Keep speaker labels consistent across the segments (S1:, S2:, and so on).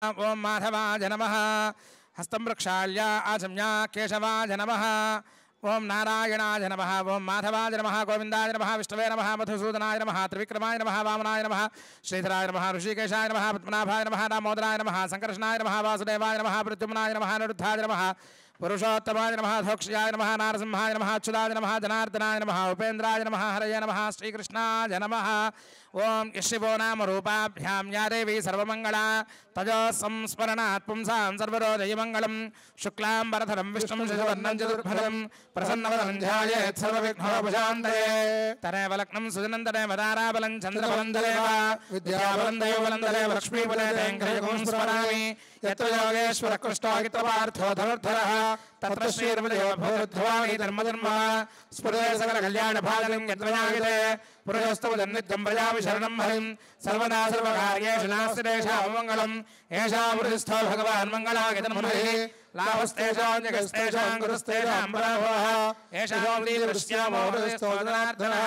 S1: ఓం మాధవాయ నమః హస్తం ప్రక్షాళ్య ఆచమ్య కేశవాయ నమః ఓం నారాయణాయ నమః ఓం మాధవాయ నమః గోవిందాయ నమః విష్ణవే నమః మధుసూదనాయ నమః త్రివిక్రమాయ నమః వామనాయ నమః శ్రీధరాయ నమః ఋషికేశాయ నమః పద్మనాభాయ నమః దామోదరాయ నమః సంకర్షణాయ నమః వాసుదేవాయ నమః ప్రద్యుమ్నాయ నమః నిరుద్ధాయ నమః పురుషోత్తమాయ నమః ధోక్ష్యాయ నమః నారసింహాయ నమః అచ్యుతాయ నమః జనార్దనాయ నమః ఉపేంద్రాయ నమః హరయే నమః శ్రీకృష్ణాయ నమః ఓం యశివో నామ రూపాభ్యాం యా దేవీ సర్వమంగళా తజో సంస్మరణాత్ పుంసాం సర్వరోజయమంగళం శుక్లాంబరధరం విష్ణుం శశివర్ణం చతుర్భుజం ప్రసన్నవదనం ధ్యాయేత్ సర్వవిఘ్నోపశాంతయే తదేవ లగ్నం సుజనంతదేవ తారాబలం చంద్రబలం తదేవ విద్యాబలం దైవబలం తదేవ లక్ష్మీబలే తేంకరయుగం స్మరామి యత్ర యోగేశ్వర కృష్ణో హితవార్థో ధనుర్ధరః తత్ర శ్రీర్విజయో భూర్ధ్వామి ధర్మధర్మ స్ఫురే సకల కళ్యాణ భాజనం యత్ర యాగితే పురుషస్తవ నిత్యం ప్రజామి శరణం హరిం సర్వదా సర్వకార్యేషు నాస్తి తేషాం మంగళం ఏషా వృధిస్థో భగవాన్ మంగళాగితన్మునిః లాభస్తేషాం జగస్తేషాం గురుస్తేషాం పరాభవః ఏషా వృధిదృశ్యామో వృధిస్థో జనార్దనః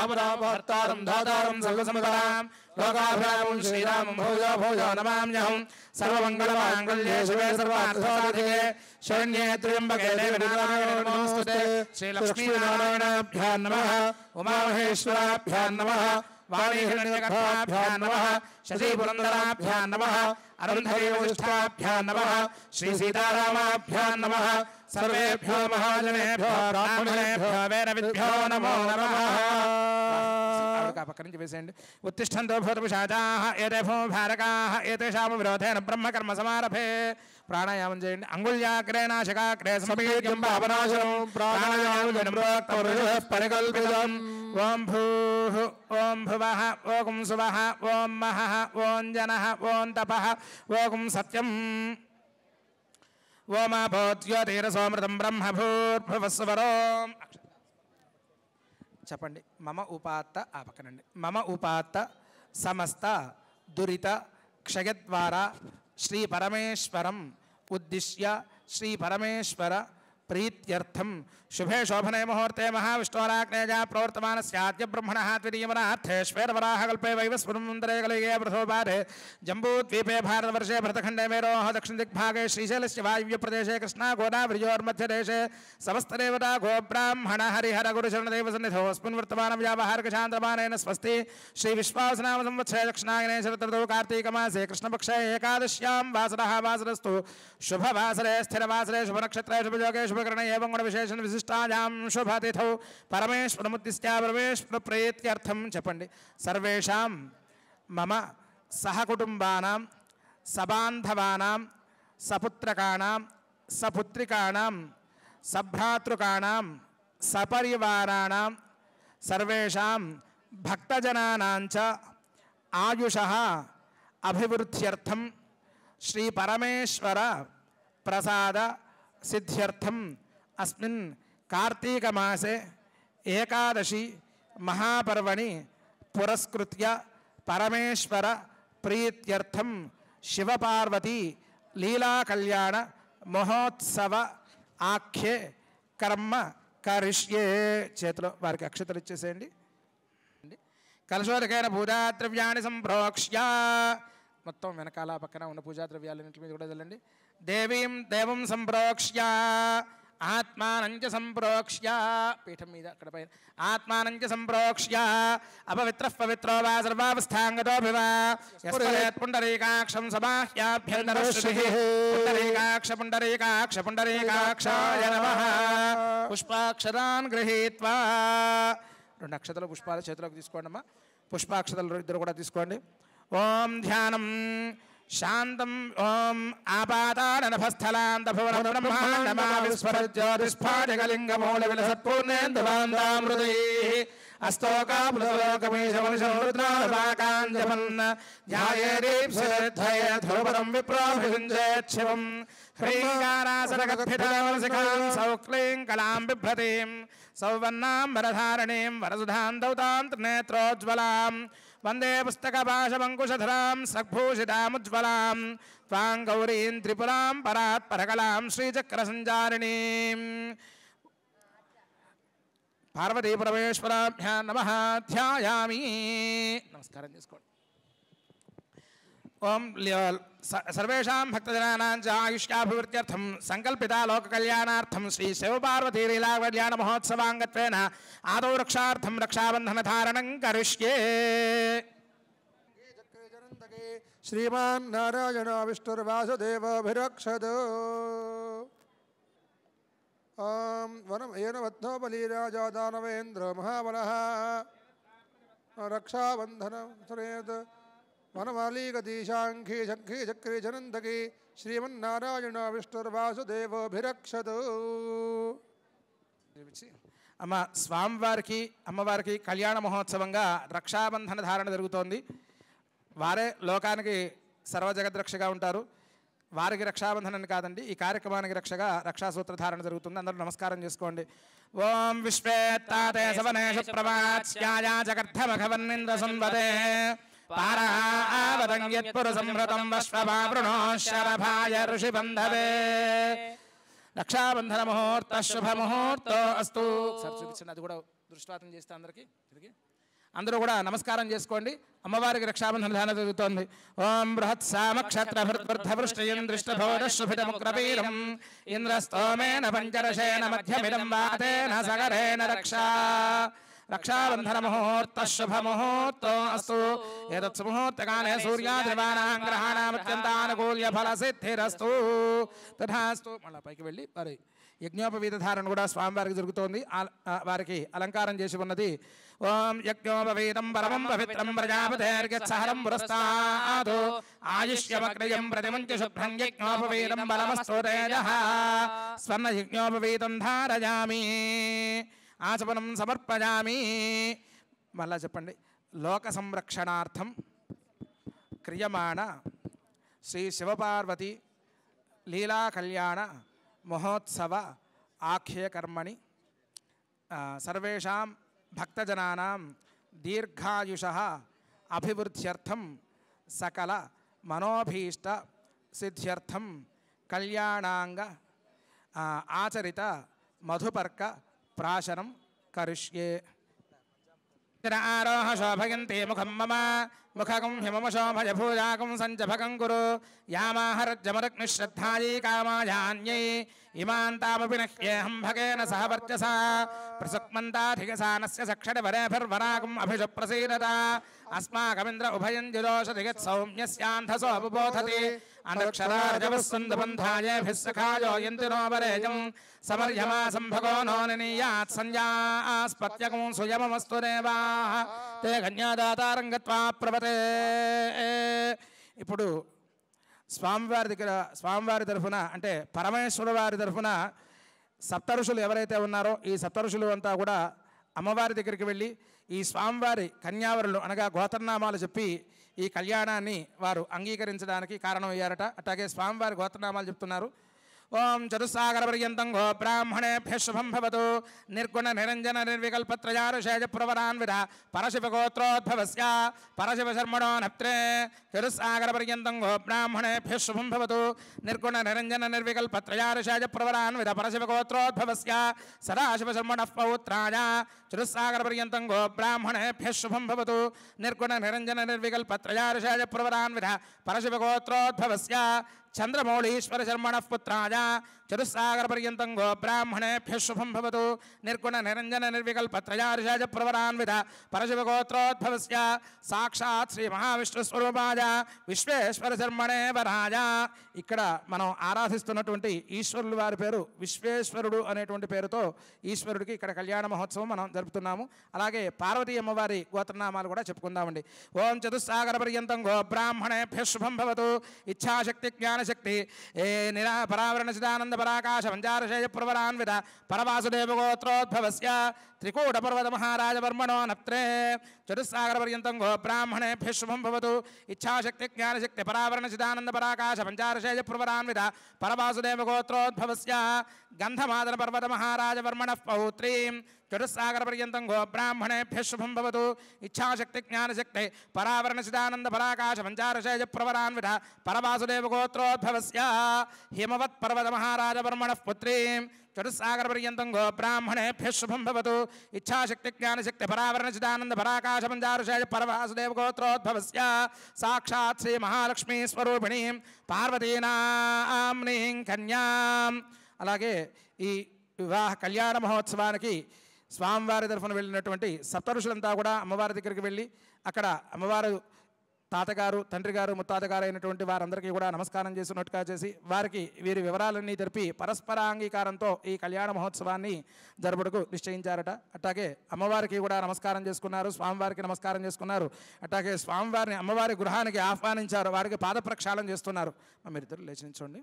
S1: ఆపదాపహర్తారం ధాతారం సర్వసమతాం లోకాభిరామం శ్రీరామం భూజో భూజో నమామ్యహం సర్వమంగళమాంగళ్యే శివే సర్వార్థసాధికే శరణ్యే త్ర్యంబకే దేవి నమోస్తుతే శ్రీలక్ష్మీనారాయణాభ్యాం నమః ఉమామహేశ్వరాభ్యాం నమః వాణీహిరణ్యగర్భాభ్యాం నమః శశీపురందరాభ్యాం నమః అరుంధతీవశిష్టాభ్యాం నమః శ్రీసీతారామాభ్యాం నమః సర్వేభ్యో మహాజనేభ్యో బ్రాహ్మణేభ్యో వేదవిద్భ్యో నమో నమః. పక్క నుంచి వేసేయండి. ఉత్తిష్టంతో భూతపిశాచాః ఏతే భూభారకాః ఏతేషాం విరోధేన బ్రహ్మకర్మ సమారభే. ప్రాణాయామం చేయండి. అంగుళ్యాగ్రే నాశకాగ్రే సమపీడ్యం పాపనాశనం ప్రాణాయామం పరికల్పితం. ఓం భూః ఓం భువః ఓం సువః ఓం మహః ఓం జనః ఓం తపః ఓం సత్యం ఓమాభోజ్యోతిరసోమృతం బ్రహ్మ భూర్భువస్వరోం. చెప్పండి. మమ ఉపాత్త ఆ పక్కనండి. మమ ఉపాత్త సమస్త దురిత క్షయద్వారా శ్రీ పరమేశ్వరం ఉద్దిశ్య శ్రీ పరమేశ్వర ప్రీత్యర్థం శుభే శోభనే ముహూర్తే మహావిష్ణోరాగ్నేజా ప్రవర్తమానస్యాద్య బ్రహ్మణः ద్వితీయమనార్థే శ్వేతవరాహకల్పే వైవస్వరుమంతరే కలిగే వృథోపాదే జంబూద్వీపే భారతవర్షే భరతఖण्डे मेरोः दक्षिणदिग्भागे श्रीशैलस्य वायव्यप्रदेशे कृष्णागोदावरीयोर्मध्यदेशे समस्तदेवता गोब्राह्मण हरिहर गुरुशरणदेवसन्निधौ अस्मिन् वर्तमानव्यावहारिकचान्द्रमानेन स्वस्ति श्रीविश्वासनाम संवत्सरे दक्षिणायने शरदृतौ कार्तीकमासे कृष्णपक्षे एकादश्यां वासरः वासरस्तु शुभवासरे स्थिरवासरे शुभनक्षत्रे शुभयोगे शुभकरणे एवं गुणविशेषण विशिष्टायां शुभतिथौ परमेश्वरमुद्दिश्य परमेश्वर प्रीत्यर्थं చెప్పండి. सर्वेषां मम सहकुटुम्बानां सबान्धवानां सपुत्रकाणां सपुत्रिकाणां सभ्रातृकाणां सपरिवाराणां सर्वेषां भक्तजनानां च आयुषः अभिवृद्ध्यर्थं श्री परमेश्वर प्रसाद सिद्ध्यर्थं अस्मिन् कार्तीक मासे एकादशी महापर्वणि पुरस्कृत्य परमेश्वर प्रीत्यर्थं शिवपार्वती लीला कल्याण महोत्सव आख्ये कर्म करिष्ये. చేతిలో వారికి అక్షతలు ఇచ్చేసేయండి. కలశోదకేన పూజాద్రవ్యాన్ని సంప్రోక్ష్య మొత్తం వెనకాల పక్కన ఉన్న పూజా ద్రవ్యాలన్నింటి మీద కూడా చల్లండి. దేవీం దేవం సంప్రోక్ష్య ఆత్మానంచ సంప్రోక్ష్య పీఠం మీద అక్కడ పైన ఆత్మానంచ సంప్రోక్ష్య అపవిత్రః పవిత్రో వా సర్వావస్థాంగతోభివ యస్పరేత్ పుండరీకాక్షం సమాహ్యాభ్యంతరశ్రీః పుండరీకాక్ష పుండరీకాక్ష పుండరీకాక్షాయ నమః. పుష్పాక్షరాన్ గృహీత్వా రెండు అక్షతలు పుష్పాలు చేతిలోకి తీసుకోండి అమ్మా. పుష్పాక్షతలు ఇద్దరు కూడా తీసుకోండి. ఓం ధ్యానం శాంతం ఓం ఆపాతానభస్థలాంతభువన బ్రహ్మాండమావిస్ఫరజ్యోతిస్ఫాటికలింగమూల విలసత్పూర్ణేందువాంతామృతైః అస్తోకాపులలోకమీశమనిషోరుద్రాపాకాంజపన్న ధ్యాయేదీప్సిద్ధయే ధ్రువపదం విప్రోభిషించేత్ శివం హ్రీంకారాసరగద్భితామలసిఖాం సౌక్లీం కళాం బిభ్రతీం సౌవర్ణాంబరధారణీం వరసుధాంతౌతాం త్రినేత్రోజ్వలాం వందే పుస్తకపాశమంకుశధరాం సగ్భూషితాముజ్వలాం త్వాం గౌరీం త్రిపురాం పరాత్పరకలాం శ్రీచక్రసంచారిణీం. పార్వతీ పరమేశ్వరాభ్యాం నమః. ధ్యాయామి. నమస్కారం చేసుకోండి. ఓం सर्वेषां भक्तजनानां च आयुष्याभिवृद्ध्यर्थं संकल्पिता लोककल्याणार्थं श्री शिवपार्वतीलीलाकल्याणमहोत्सवाङ्गत्वेन आदौ रक्षार्थं रक्षाबन्धनधारणं करिष्ये।
S2: श्रीमान् नारायण विष्णुर्वासुदेवोऽभिरक्षतु। वनं येन बद्धो बलिराजा दानवेन्द्र महाबलः रक्षाबन्धनं सरेत् वनमालीगतीशाङ्खी शङ्खी चक्री जनन्दकी श्रीमन्नारायण विष्णुर्वासुदेवोऽभिरक्षतु।
S1: అమ్మ స్వామివారికి అమ్మవారికి కళ్యాణ మహోత్సవంగా రక్షాబంధన ధారణ జరుగుతోంది. వారే లోకానికి సర్వజగద్రక్షగా ఉంటారు. వారికి రక్షాబంధనని కాదండి, ఈ కార్యక్రమానికి రక్షగా రక్షాసూత్ర ధారణ జరుగుతుంది. అందరూ నమస్కారం చేసుకోండి. ఓం విశ్వేత్తాతే సవనేషు ప్రవాచ్యాయా జగర్థమఘవన్నింద్ర సంవదే పారావదంయత్పురుసంహృతం వశ్వవావృణోశరభాయ ఋషిబంధవే. రక్షాబంధన ముహూర్త శుభముహూర్తో అస్తు. సార్ చూపించండి, అది కూడా దృష్టిపాతం చేస్తే అందరికీ అందరూ కూడా నమస్కారం చేసుకోండి. అమ్మవారికి రక్షాబంధన ధారణ జరుగుతోంది. ఓం బృహత్సామక్షత్రభృద్ధవృష్టయం దృష్టభోదశుభితముక్రపీరం ఇంద్రస్తోమేన పంచరశేన మధ్యమిదం వాతేన సగరేణ రక్షా. రక్షాబంధన ముహూర్త శుభముహూర్తో అస్తు. ఏతత్సు ముహూర్తకాలే సూర్యాద్రివాణాం గ్రహాణామత్యంతానుకూల్య ఫలసిద్ధిరస్తు తథాస్తు. మళ్ళీ పైకి వెళ్ళి మరి యజ్ఞోపవీత ధారణ కూడా స్వామివారికి జరుగుతోంది. వారికి అలంకారం చేసి ఉన్నది. ఓం యజ్ఞోపవీతం పరమం పవిత్రం ప్రజాపతేర్గత్సహరం పురస్తాద్ ఆయుష్యమగ్రయం ప్రతిమంచి శుభ్రం యజ్ఞోపవీతం బలమస్తు తేజః స్వర్ణ యజ్ఞోపవీతం ధారయామి ఆచమనం సమర్పయామి. మళ్ళా చెప్పండి. లోక సంరక్షణార్థం క్రియమాణ శ్రీ శివపార్వతి లీలా కళ్యాణ మహోత్సవ ఆఖ్యకర్మణి సర్వేషాం భక్తజనానాం దీర్ఘాయుషః అభివృద్ధ్యర్థం సకల మనోభీష్ట సిద్ధ్యర్థం కళ్యాణాంగ ఆచరిత మధుపర్క ప్రాశనం కరిష్యే. ఆరోహ శోభయంతే ముఖం మమ ముఖగం హిమమ శోభయ భూజాగం సంచభగం కురు యామాహరజ్జమరగ్నిశ్రద్ధాయీ కామాయాన్యై ఇమాన్ తామపి నహ్యేహం భగేన సహ వర్చసా ప్రసుక్మంతాధిగసానస్య సక్షడవరేభిర్వరాగం అభిషు ప్రసీదత అస్మాకమింద్ర ఉభయం జిరోషధిగత్ సౌమ్యస్యాంధసో అబుబోధతి అనక్షరార్జవస్సుందబంధాయేభిः సఖాయో యంతినోపరేజం సమర్యమాసం భగో నో నినీయాత్ సంజ్ఞాస్పత్యకం సుయమమస్తు దేవాః తే కన్యాదాతారం గత్వా ప్రవతే. ఇప్పుడు స్వామివారి దగ్గర స్వామివారి తరఫున అంటే పరమేశ్వర వారి తరఫున సప్తఋషులు ఎవరైతే ఉన్నారో ఈ సప్తఋషులు అంతా కూడా అమ్మవారి దగ్గరికి వెళ్ళి ఈ స్వామివారి కన్యావరులు అనగా గోత్రనామాలు చెప్పి ఈ కళ్యాణాన్ని వారు అంగీకరించడానికి కారణమయ్యారట. అట్లాగే స్వామివారి గోత్రనామాలు చెప్తున్నారు. ఓం చతుస్సాగర పర్యంతం గో బ్రాహ్మణేభ్యః శుభం భవతు నిర్గుణ నిరంజన నిర్వికల్పత్రయారుషేజ ప్రవరాన్విత పరశివ గోత్రోద్భవస్య పరశివ శర్మణో నప్త్రే. చతుస్సాగర పర్యంతం గో బ్రాహ్మణేభ్యః శుభం భవతు నిర్గుణ నిరంజన నిర్వికల్పత్రయారుషేజ ప్రవరాన్విత పరశివ గోత్రోద్భవస్య సదాశివ శర్మణః పౌత్రాయ. చతుస్సాగర పర్యంతం గో బ్రాహ్మణేభ్యః శుభం భవతు నిర్గుణ నిరంజన నిర్వికల్పత్రయారుషేజ ప్రవరాన్విత పరశివ గోత్రోద్భవస్య చంద్రమౌళీశ్వర శర్మణః పుత్రాయ. చతుస్సాగర పర్యంతం గో బ్రాహ్మణేభ్యః శుభం భవతు నిర్గుణ నిరంజన నిర్వికల్పత్రయారుషేజ ప్రవరాన్విత పరశివ గోత్రోద్భవస్య సాక్షాత్ శ్రీ మహావిష్ణు స్వరూపాయ విశ్వేశ్వర శర్మణే వరాయ. ఇక్కడ మనం ఆరాధిస్తున్నటువంటి ఈశ్వరుల వారి పేరు విశ్వేశ్వరుడు అనేటువంటి పేరుతో ఈశ్వరుడికి ఇక్కడ కళ్యాణ మహోత్సవం మనం జరుపుతున్నాము. అలాగే పార్వతీ అమ్మవారి గోత్రనామాలు కూడా చెప్పుకుందామండి. ఓం చతుస్సాగర పర్యంతం గో బ్రాహ్మణేభ్యః శుభం భవతు ఇచ్ఛాశక్తి జ్ఞానశక్తి పరావరణ చిదానంద పరాకాశ పంచారశేయ ప్రవరాన్విత పరవాసుదేవ గోత్రోద్భవస్య త్రికూట పర్వత మహారాజ వర్మణో నప్త్రే. చతుస్సాగర పర్యంతం గో బ్రాహ్మణేభ్యః శుభం భవతు ఇచ్ఛాశక్తి జ్ఞానశక్తి పరావరణ చిదానంద పరాకాశ పంచారశేయ ప్రవరాన్విత పరవాసుదేవ గోత్రోద్భవస్య గంధమాదన పర్వత మహారాజ వర్మణః పౌత్రీం. చతుస్సాగర పర్యంతం గో బ్రాహ్మణేభ్యః శుభం భవతు ఇచ్ఛాశక్తి జ్ఞానశక్తి పరావరణ చిదానంద పరాకాశ పంచారశేయ ప్రవరాన్విత పరవాసుదేవ గోత్రోద్భవస్య హిమవత్ పర్వత మహారాజ వర్మణః పుత్రీం. చతుస్సాగరపర్యంతం గో బ్రాహ్మణేభ్యः శుభం భవతు ఇచ్ఛాశక్తి జ్ఞానశక్తి పరావరణ చిదానంద పరాకాశ పంచారుషేయ పరవాసుదేవ గోత్రోద్భవస్య సాక్షాత్ శ్రీ మహాలక్ష్మీ స్వరూపిణీం పార్వతీనామ్నీం కన్యాం. అలాగే ఈ వివాహ కళ్యాణ మహోత్సవానికి స్వామివారి తరఫున వెళ్ళినటువంటి సప్తఋషులంతా కూడా అమ్మవారి దగ్గరికి వెళ్ళి అక్కడ అమ్మవారు తాతగారు తండ్రి గారు ముత్తాతగారు అయినటువంటి వారందరికీ కూడా నమస్కారం చేసినట్టుగా చేసి వారికి వీరి వివరాలన్నీ తెలిపి పరస్పరాంగీకారంతో ఈ కళ్యాణ మహోత్సవాన్ని జరుపుటకు నిశ్చయించారట. అట్లాగే అమ్మవారికి కూడా నమస్కారం చేసుకున్నారు, స్వామివారికి నమస్కారం చేసుకున్నారు. అట్లాగే స్వామివారిని అమ్మవారి గృహానికి ఆహ్వానించారు, వారికి పాద ప్రక్షాళన చేస్తున్నారు. మీరిద్దరు లేచి నిల్చోండి.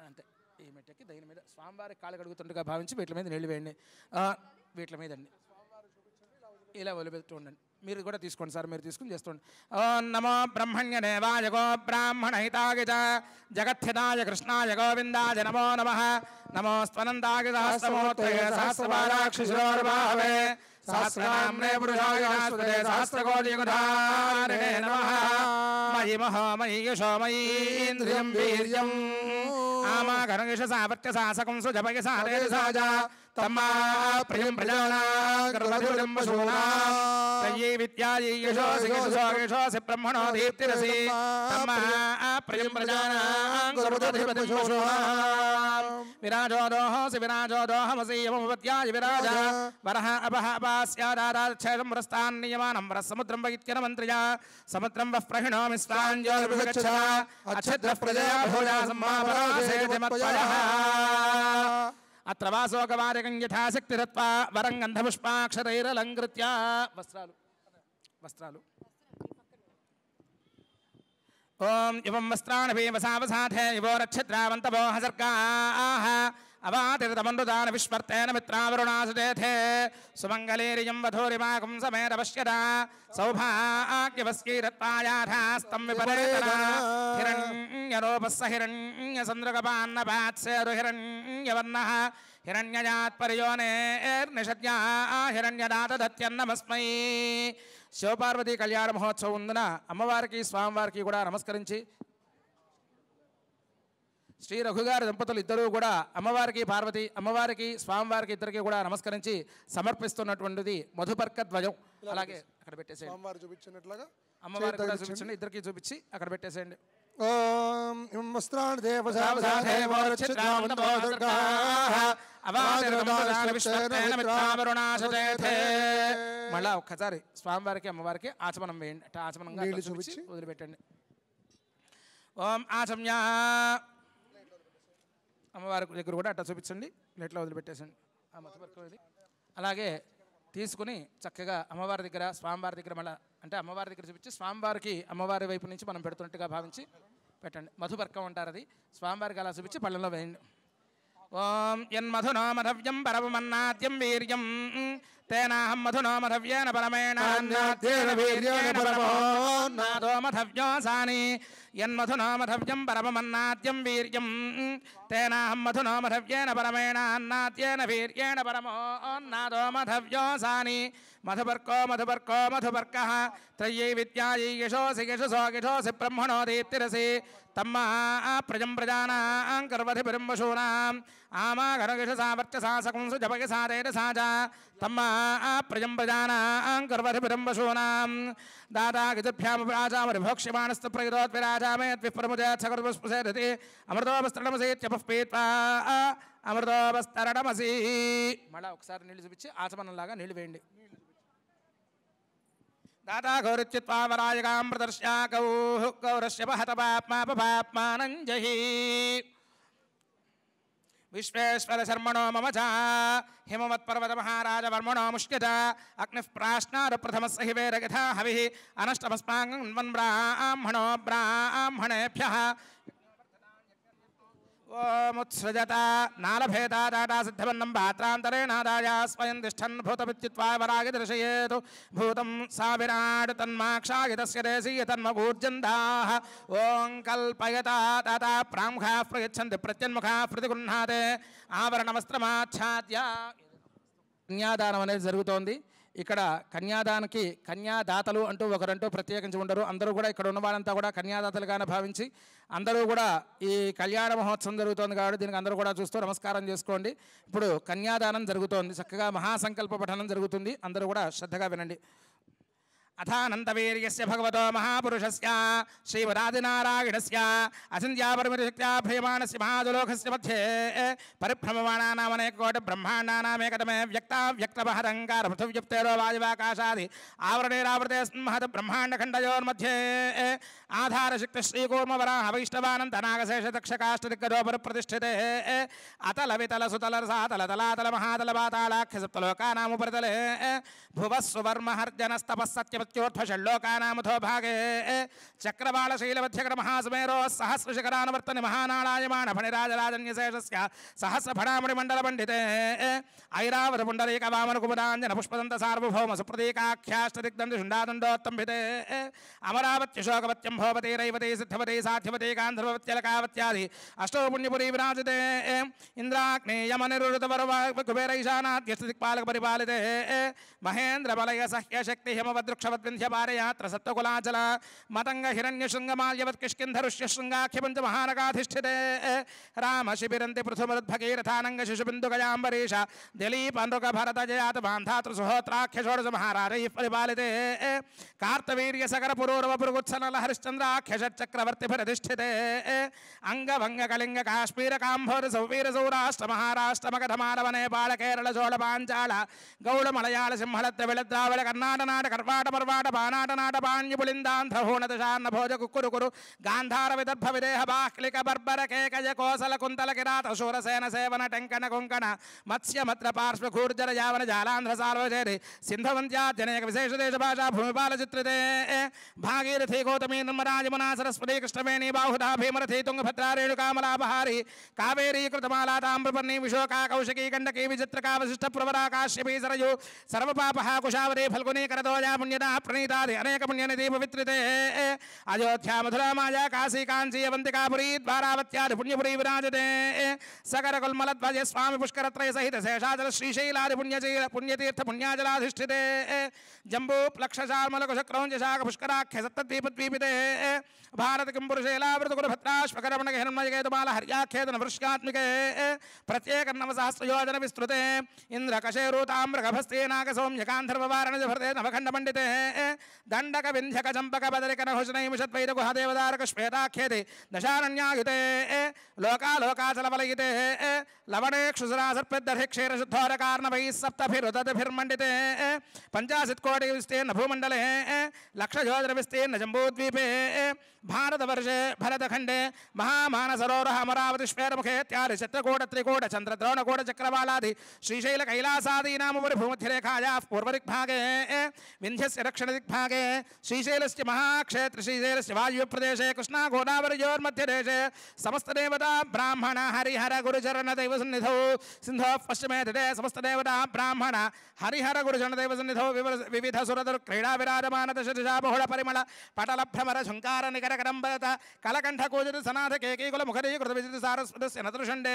S1: అంతే, ఈ మెట్టకి దీని మీద స్వామివారికి కాళ్ళు కడుగుతుండగా భావించి వీటి మీద నీళ్ళు వేయండి. వీటి మీదండి ఇలా వదిలిపెడుతూ ఉండండి. మీరు కూడా తీసుకోండి సార్, మీరు తీసుకుని చేస్తుండండి. ఓం నమో బ్రహ్మణ్య దేవాయ గో బ్రాహ్మణ హితాయ జగత్హితాయ కృష్ణాయ గోవిందాయ నమో నమః. నమోస్త్వనంతాయ సహస్రమూర్తయే సహస్రపాదాక్షిశిరోర్బాహవే సహస్రనామ్నే పురుషాయ శాశ్వతే సహస్రకోటియుగధారిణే నమః. మయి మహోమయి యశోమయీ ఇంద్రియం వీర్యం ఆమాఘనగిష సావర్త్య సాసకం సుజపయ సాదే సాజా తమ్మా ప్రియం ప్రజానా గర్వధిరం పశూనా తయ్యే విద్యాయే యశోసి యశోసి బ్రహ్మణో దీప్తిరసి తమ్మా ప్రియం ప్రజానా గర్వధిరం పశూనా విరాజో దోహసి విరాజో దోహమసి యమవత్యాయ విరాజ వరః అపః అపాస్యాదాదాచ్ఛేదం వరస్తాన్ నియమానం వరసముద్రం వగిత్యన మంత్రయా సముద్రం వః ప్రహిణోమి స్వాంజోర్విగచ్చ అచ్ఛద్ర ప్రజయా భోజా సమ్మాపరాసేతి మత్పయః. అత్ర వాసోకవారికం యథాశక్తిరత్వా వరం గంధపుష్పాక్షరైరలంకృత్య వస్త్రాలు ఓం ఇవం వస్త్రాణి వసావసాధే ఇవో రక్షద్రావంతవో హసర్గాః అవాతిరతమనుదాన విశ్వర్తేన మిత్రావరుణాసుదేథే సుమంగళేరియం వధూరిమాకం సమేత పశ్యత సౌభాగ్యవస్కీరత్వాయాథాస్తం విపరేతన హిరణ్యరూపస్స హిరణ్యసంద్రగపాన్నపాత్సేరు హిరణ్యవర్ణః హిరణ్యజాత్పర్యోనేర్నిషద్యా హిరణ్యదాతదత్యన్నమస్మై. శివపార్వతీ కళ్యాణ మహోత్సవం ఉందిన అమ్మవారికి స్వామివారికి కూడా నమస్కరించి శ్రీ రఘుగారి దంపతులు ఇద్దరూ కూడా అమ్మవారికి పార్వతి అమ్మవారికి స్వామివారికి ఇద్దరికి కూడా నమస్కరించి సమర్పిస్తున్నటువంటిది మధుపర్క ధ్వజం. అలాగే అక్కడ పెట్టేసేయండి,
S2: అమ్మవారు చూపించినట్లుగా
S1: అమ్మవారికి కూడా చూపించండి, ఇద్దరికి చూపించి అక్కడ పెట్టేసేయండి.
S2: ఓం ఇం వస్త్రాణి దేవసావసాధేవో రక్షద్రావంతవో దుర్గాః అవాతిరతమనుదాన విశ్వర్తేన మిత్రావరుణాసుదేథే.
S1: మళ్ళా ఒక్కసారి స్వామివారికి అమ్మవారికి ఆచమనం వేయండి, అట్లా ఆచమనంగా
S2: నీళ్లు
S1: చూపించి
S2: చూపించి
S1: వదిలిపెట్టండి. ఓం ఆచమ్యా అమ్మవారి దగ్గర కూడా అట్లా చూపించండి, ప్లేట్లో వదిలిపెట్టేసండి ఆ మధ్యవర్గం ఇది. అలాగే తీసుకుని చక్కగా అమ్మవారి దగ్గర స్వామివారి దగ్గర మళ్ళీ అంటే అమ్మవారి దగ్గర చూపించి స్వామివారికి అమ్మవారి వైపు నుంచి మనం పెడుతున్నట్టుగా భావించి పెట్టండి. మధుపర్కం అంటారు అది. స్వామివారికి అలా చూపించి పళ్ళలో వేయండి. ఓం యన్మధునో మధవ్యం పరమన్నాద్యం వీర్యం తేనాహం మధునో మధవ్యేన పరమేణాన్యాద్యేన వీర్యేణ పరమోన్నాదో మధవ్యోసాని యన్మధునో మధవ్యం పరమన్నాద్యం వీర్యం తేనాహం మధునో మధవ్యేన పరమేణాన్నాద్యేన వీర్యేణ పరమోన్నాదో మధవ్యోసాని. మధుపర్కో మధుపర్కో మధుపర్కః త్రయ్యై విద్యాయై యశోసి యశసో యశోసి బ్రహ్మణో దీప్తిరసి తమ్మా ప్రజం ప్రజానాం కర్వధిపిరం వశూనాం ఆమాఘనగిషసావర్చసాసకం సుజపయసాదేన సాజా తమ్మా ప్రజం ప్రజానాం కర్వధిపిరం వశూనాం. దాతాగిజభ్యామరాజామరి భోక్ష్యమాణస్తు ప్రయుదోద్విరాజామేద్విప్రముజేత్సకృతపుష్పసేదతి అమృతోపస్తరణమసీత్యపః పీత్వా అమృతోపస్తరణమసీ. మళ్ళా ఒకసారి నీళ్లు చూపించి ఆచమనంలాగా నీళ్లు వేయండి. దాతా గౌరిత్యత్వా వరాయగాం ప్రదర్శ్యా గౌః గౌరస్య పహతపాప్మాపపాప్మానంజహి. విశ్వేశ్వర శర్మణో మమ చ హిమవత్పర్వత మహారాజ వర్మణో ముష్యత అగ్నిః ప్రాశ్నారు ప్రథమస్య హివేరగథా హవిః అనష్టమస్మాకం బ్రాహ్మణో బ్రాహ్మణేభ్యః ఓముత్సృజత నాలభేదా దాటా సిద్ధవన్నం పాత్రాంతరేణాదాయ స్వయం తిష్టన్ భూతమిత్యుత్వా వరాగి దర్శయేతు భూతం సా విరాట్ తన్మాక్షాయ తస్య దేశీయ తన్మగూర్జందాః. ఓం కల్పయత తాతా ప్రాంఖాః ప్రయచ్చంతి ప్రత్యన్ముఖాః ప్రతిగృహ్ణాతే ఆవరణవస్త్రమాచ్ఛాద్య. కన్యాదానం అనేది జరుగుతోంది. ఇక్కడ కన్యాదానికి కన్యాదాతలు అంటూ ఒకరంటూ ప్రత్యేకించి ఉండరు. అందరూ కూడా ఇక్కడ ఉన్న వాళ్ళంతా కూడా కన్యాదాతలుగానే భావించి అందరూ కూడా ఈ కళ్యాణ మహోత్సవం జరుగుతోంది కాబట్టి దీనికి అందరూ కూడా చూస్తూ నమస్కారం చేసుకోండి. ఇప్పుడు కన్యాదానం జరుగుతోంది. చక్కగా మహాసంకల్ప పఠనం జరుగుతుంది. అందరూ కూడా శ్రద్ధగా వినండి. అథానంతవీర్యస్య భగవతో మహాపురుషస్య శ్రీవరాదినారాయణస్య అసింధ్యాపరమిశక్త్యా భ్రియమాణస్య మహాదులోకస్య మధ్యే పరిభ్రమమాణానామనేకోటి బ్రహ్మాండానామేకతమే వ్యక్తావ్యక్తమహదంకార పృథివ్యుక్తేరో వాయువాకాశాది ఆవరణేరావృతే మహత్ బ్రహ్మాండఖండయోర్मध्ये ఆధారశక్తి శ్రీకూర్మవరాహ వైష్ణవానంతనాగశేషదక్షకాష్టదిగ్గజోపరి ప్రతిష్ఠితే అతల వితల సుతల రసాతల తలాతల మహాతల పాతాళాఖ్య సప్తలోకానాముపరితలే భువః సువర్మహర్జనస్తపస్సత్యమత్యోర్ధ్వషల్లోకానామథో భాగే చక్రవాళశైలవధ్యకర మహాసుమేరో సహస్రశిఖరానువర్తని మహానాళాయమాణ ఫణిరాజరాజన్యశేషస్య సహస్రఫణామణిమండల పండితే ఐరావత పుండరీక వామన కుముదాంజన పుష్పదంత సార్వభౌమ సుప్రతీకాఖ్యాష్టదిగ్దండి శుండాదండోత్తంభితే అమరావత్యశోకవత్యం భోవతి రైవతి సిద్ధవతి సాధ్యవతి గాంధర్వత్యలకావత్యాది అష్టో పుణ్యపురీ విరాజితే ఇంద్రాగ్నేయమనిరుదవరకుబేరైశానాద్యస్తిక్పాలక పరిపాలితే మహేంద్ర బలయ సహ్య శక్తి హిమవదృక్షవద్వింధ్య పారయాత్ర సప్తకులాచల మతంగ హిరణ్యశృంగమాల్యవత్ కిష్కింధరుష్య శృంగాఖ్య పంచ మహానగాధిష్ఠితే రామ శిబిరంతి పృథుమరుద్భగీరథానంగ శిశుబిందు గజాంబరీష దిలీప్ అనుక భరత జయాత బాంధాతృ సుహోత్రాఖ్య షోడశ మహారాజై పరిపాలితే కార్తవీర్య సకర పురూరవ పురుగుత్సనల హరిశ్చంద్రాఖ్య షట్చక్రవర్తి ప్రతిష్ఠితే అంగభంగ కళింగ కాశ్మీర కాంభోర సౌవీర సౌరాష్ట్ర మహారాష్ట్ర మగధ మానవ నేపాళ కేరళ చోళ పాంచాళ గౌడ మలయాళ సింహళత్ర విళద్రావళ కర్ణాట నాట కర్వాట పర్వాట పానాట నాట పాణ్య పులిందాంధ్ర హోణదశాన్న భోజ కుక్కురు కురు గాంధార విదర్భ విదేహ బాహ్లిక బర్బర కేకజ కోసల కుంతల కిరాత శూరసేన సేవన టెంకణ కుంకణ మత్స్య మత్ర పార్శ్వ కూర్జర యావన జాలాంధ్ర సార్వచేరి సింధవంత్యాజనేక విశేష దేశ భాషా భూమిపాల చిత్రితే భాగీరథి గౌతమి నిర్మరా యమునా సరస్వతి కృష్ణవేణి బాహుదా భీమరథి తుంగభద్రా రేణుకామలాపహారి కావేరీ కృతమాలా తామ్రపర్ణి విశోకా కౌశకీ గండకీ విచిత్రకా వశిష్ఠ ప్రవరా కాశ్యపీ సరయు సర్వపాపహ కుశావతి ఫల్గుని కరదోజా పుణ్యదా ప్రణీతాది అనేక పుణ్యనిధి పవిత్రితే అయోధ్యా మధురా మాయా కాశీ కాంచీ అవంతికాపురీ ద్వారావత్యాది పుణ్యపురీ విరాజతే సకర కుల్మలధ్వజ స్వామి పుష్కరత్రయ సహిత శేషాచల శ్రీశైలాది పుణ్యతీర్థ పుణ్యాచలాధిష్ఠితే జంబూ ప్లక్షశార్మలక శక్రౌంజ శాఖ పుష్కరాఖ్య సప్తద్వీపద్వీపితే భారత కింపురుషైలావృతకురు భద్రాశ్వకరమణ హిరణ్మయకేతుమాల హర్యాఖ్యేతన వృష్కాత్మికే ప్రత్యేక నవసహస్రయోజన విస్తృతే ఇంద్రకశేరూతామ్రగభస్తే నాగసౌమ్యకాంధర్వవారణజ భరతే నవఖండ పండితే దండక వింధ్యక చంపక బదరిక నహుషనైమిషద్వైత గుహదేవదారక శ్వేతాఖ్యేతే దశారణ్యాయుతే లోకాలోకాచల వలయితే లవణేక్షుసురా సర్పద్దర్హి క్షీరశుద్ధోరకార్ణవై సప్తభిరుదభిర్మండితే పంచాశత్కోటి విస్తీర్ణ భూమండలే లక్షయోజన విస్తీర్ణ జంబూద్వీపే భారతవర్షే భరతఖండే మహామానసరోవర అమరావతి శ్వేరముఖే త్యారి చిత్రకూట త్రికూట చంద్రద్రోణకూట చక్రవాళాది శ్రీశైల కైలాసాదీనాముపరి భూమధ్యరేఖాయా పూర్వదిగ్భాగే వింధ్యస్య దక్షిణదిగ్భాగే శ్రీశైలస్య మహాక్షేత్ర శ్రీశైలస్య వాయువ్యప్రదేశే కృష్ణా గోదావరియోర్మధ్యదేశే సమస్తదేవతా బ్రాహ్మణ హరిహర గురుచరణ దైవ సన్నిధౌ సింధో పశ్చిమే తటే సమస్తదేవతా బ్రాహ్మణ హరిహర గురుచరణ దైవ సన్నిధౌ వివిధ సురదరు క్రీడా విరాజమాన దశదిశా బహుళ పరిమళ పటల భ్రమర శృంకార నికర కరంబరత కలకంఠ కూజుడు సనాథ కేకీకుల ముఖరీకృత విజిత సారస్వతస్య నతృషండే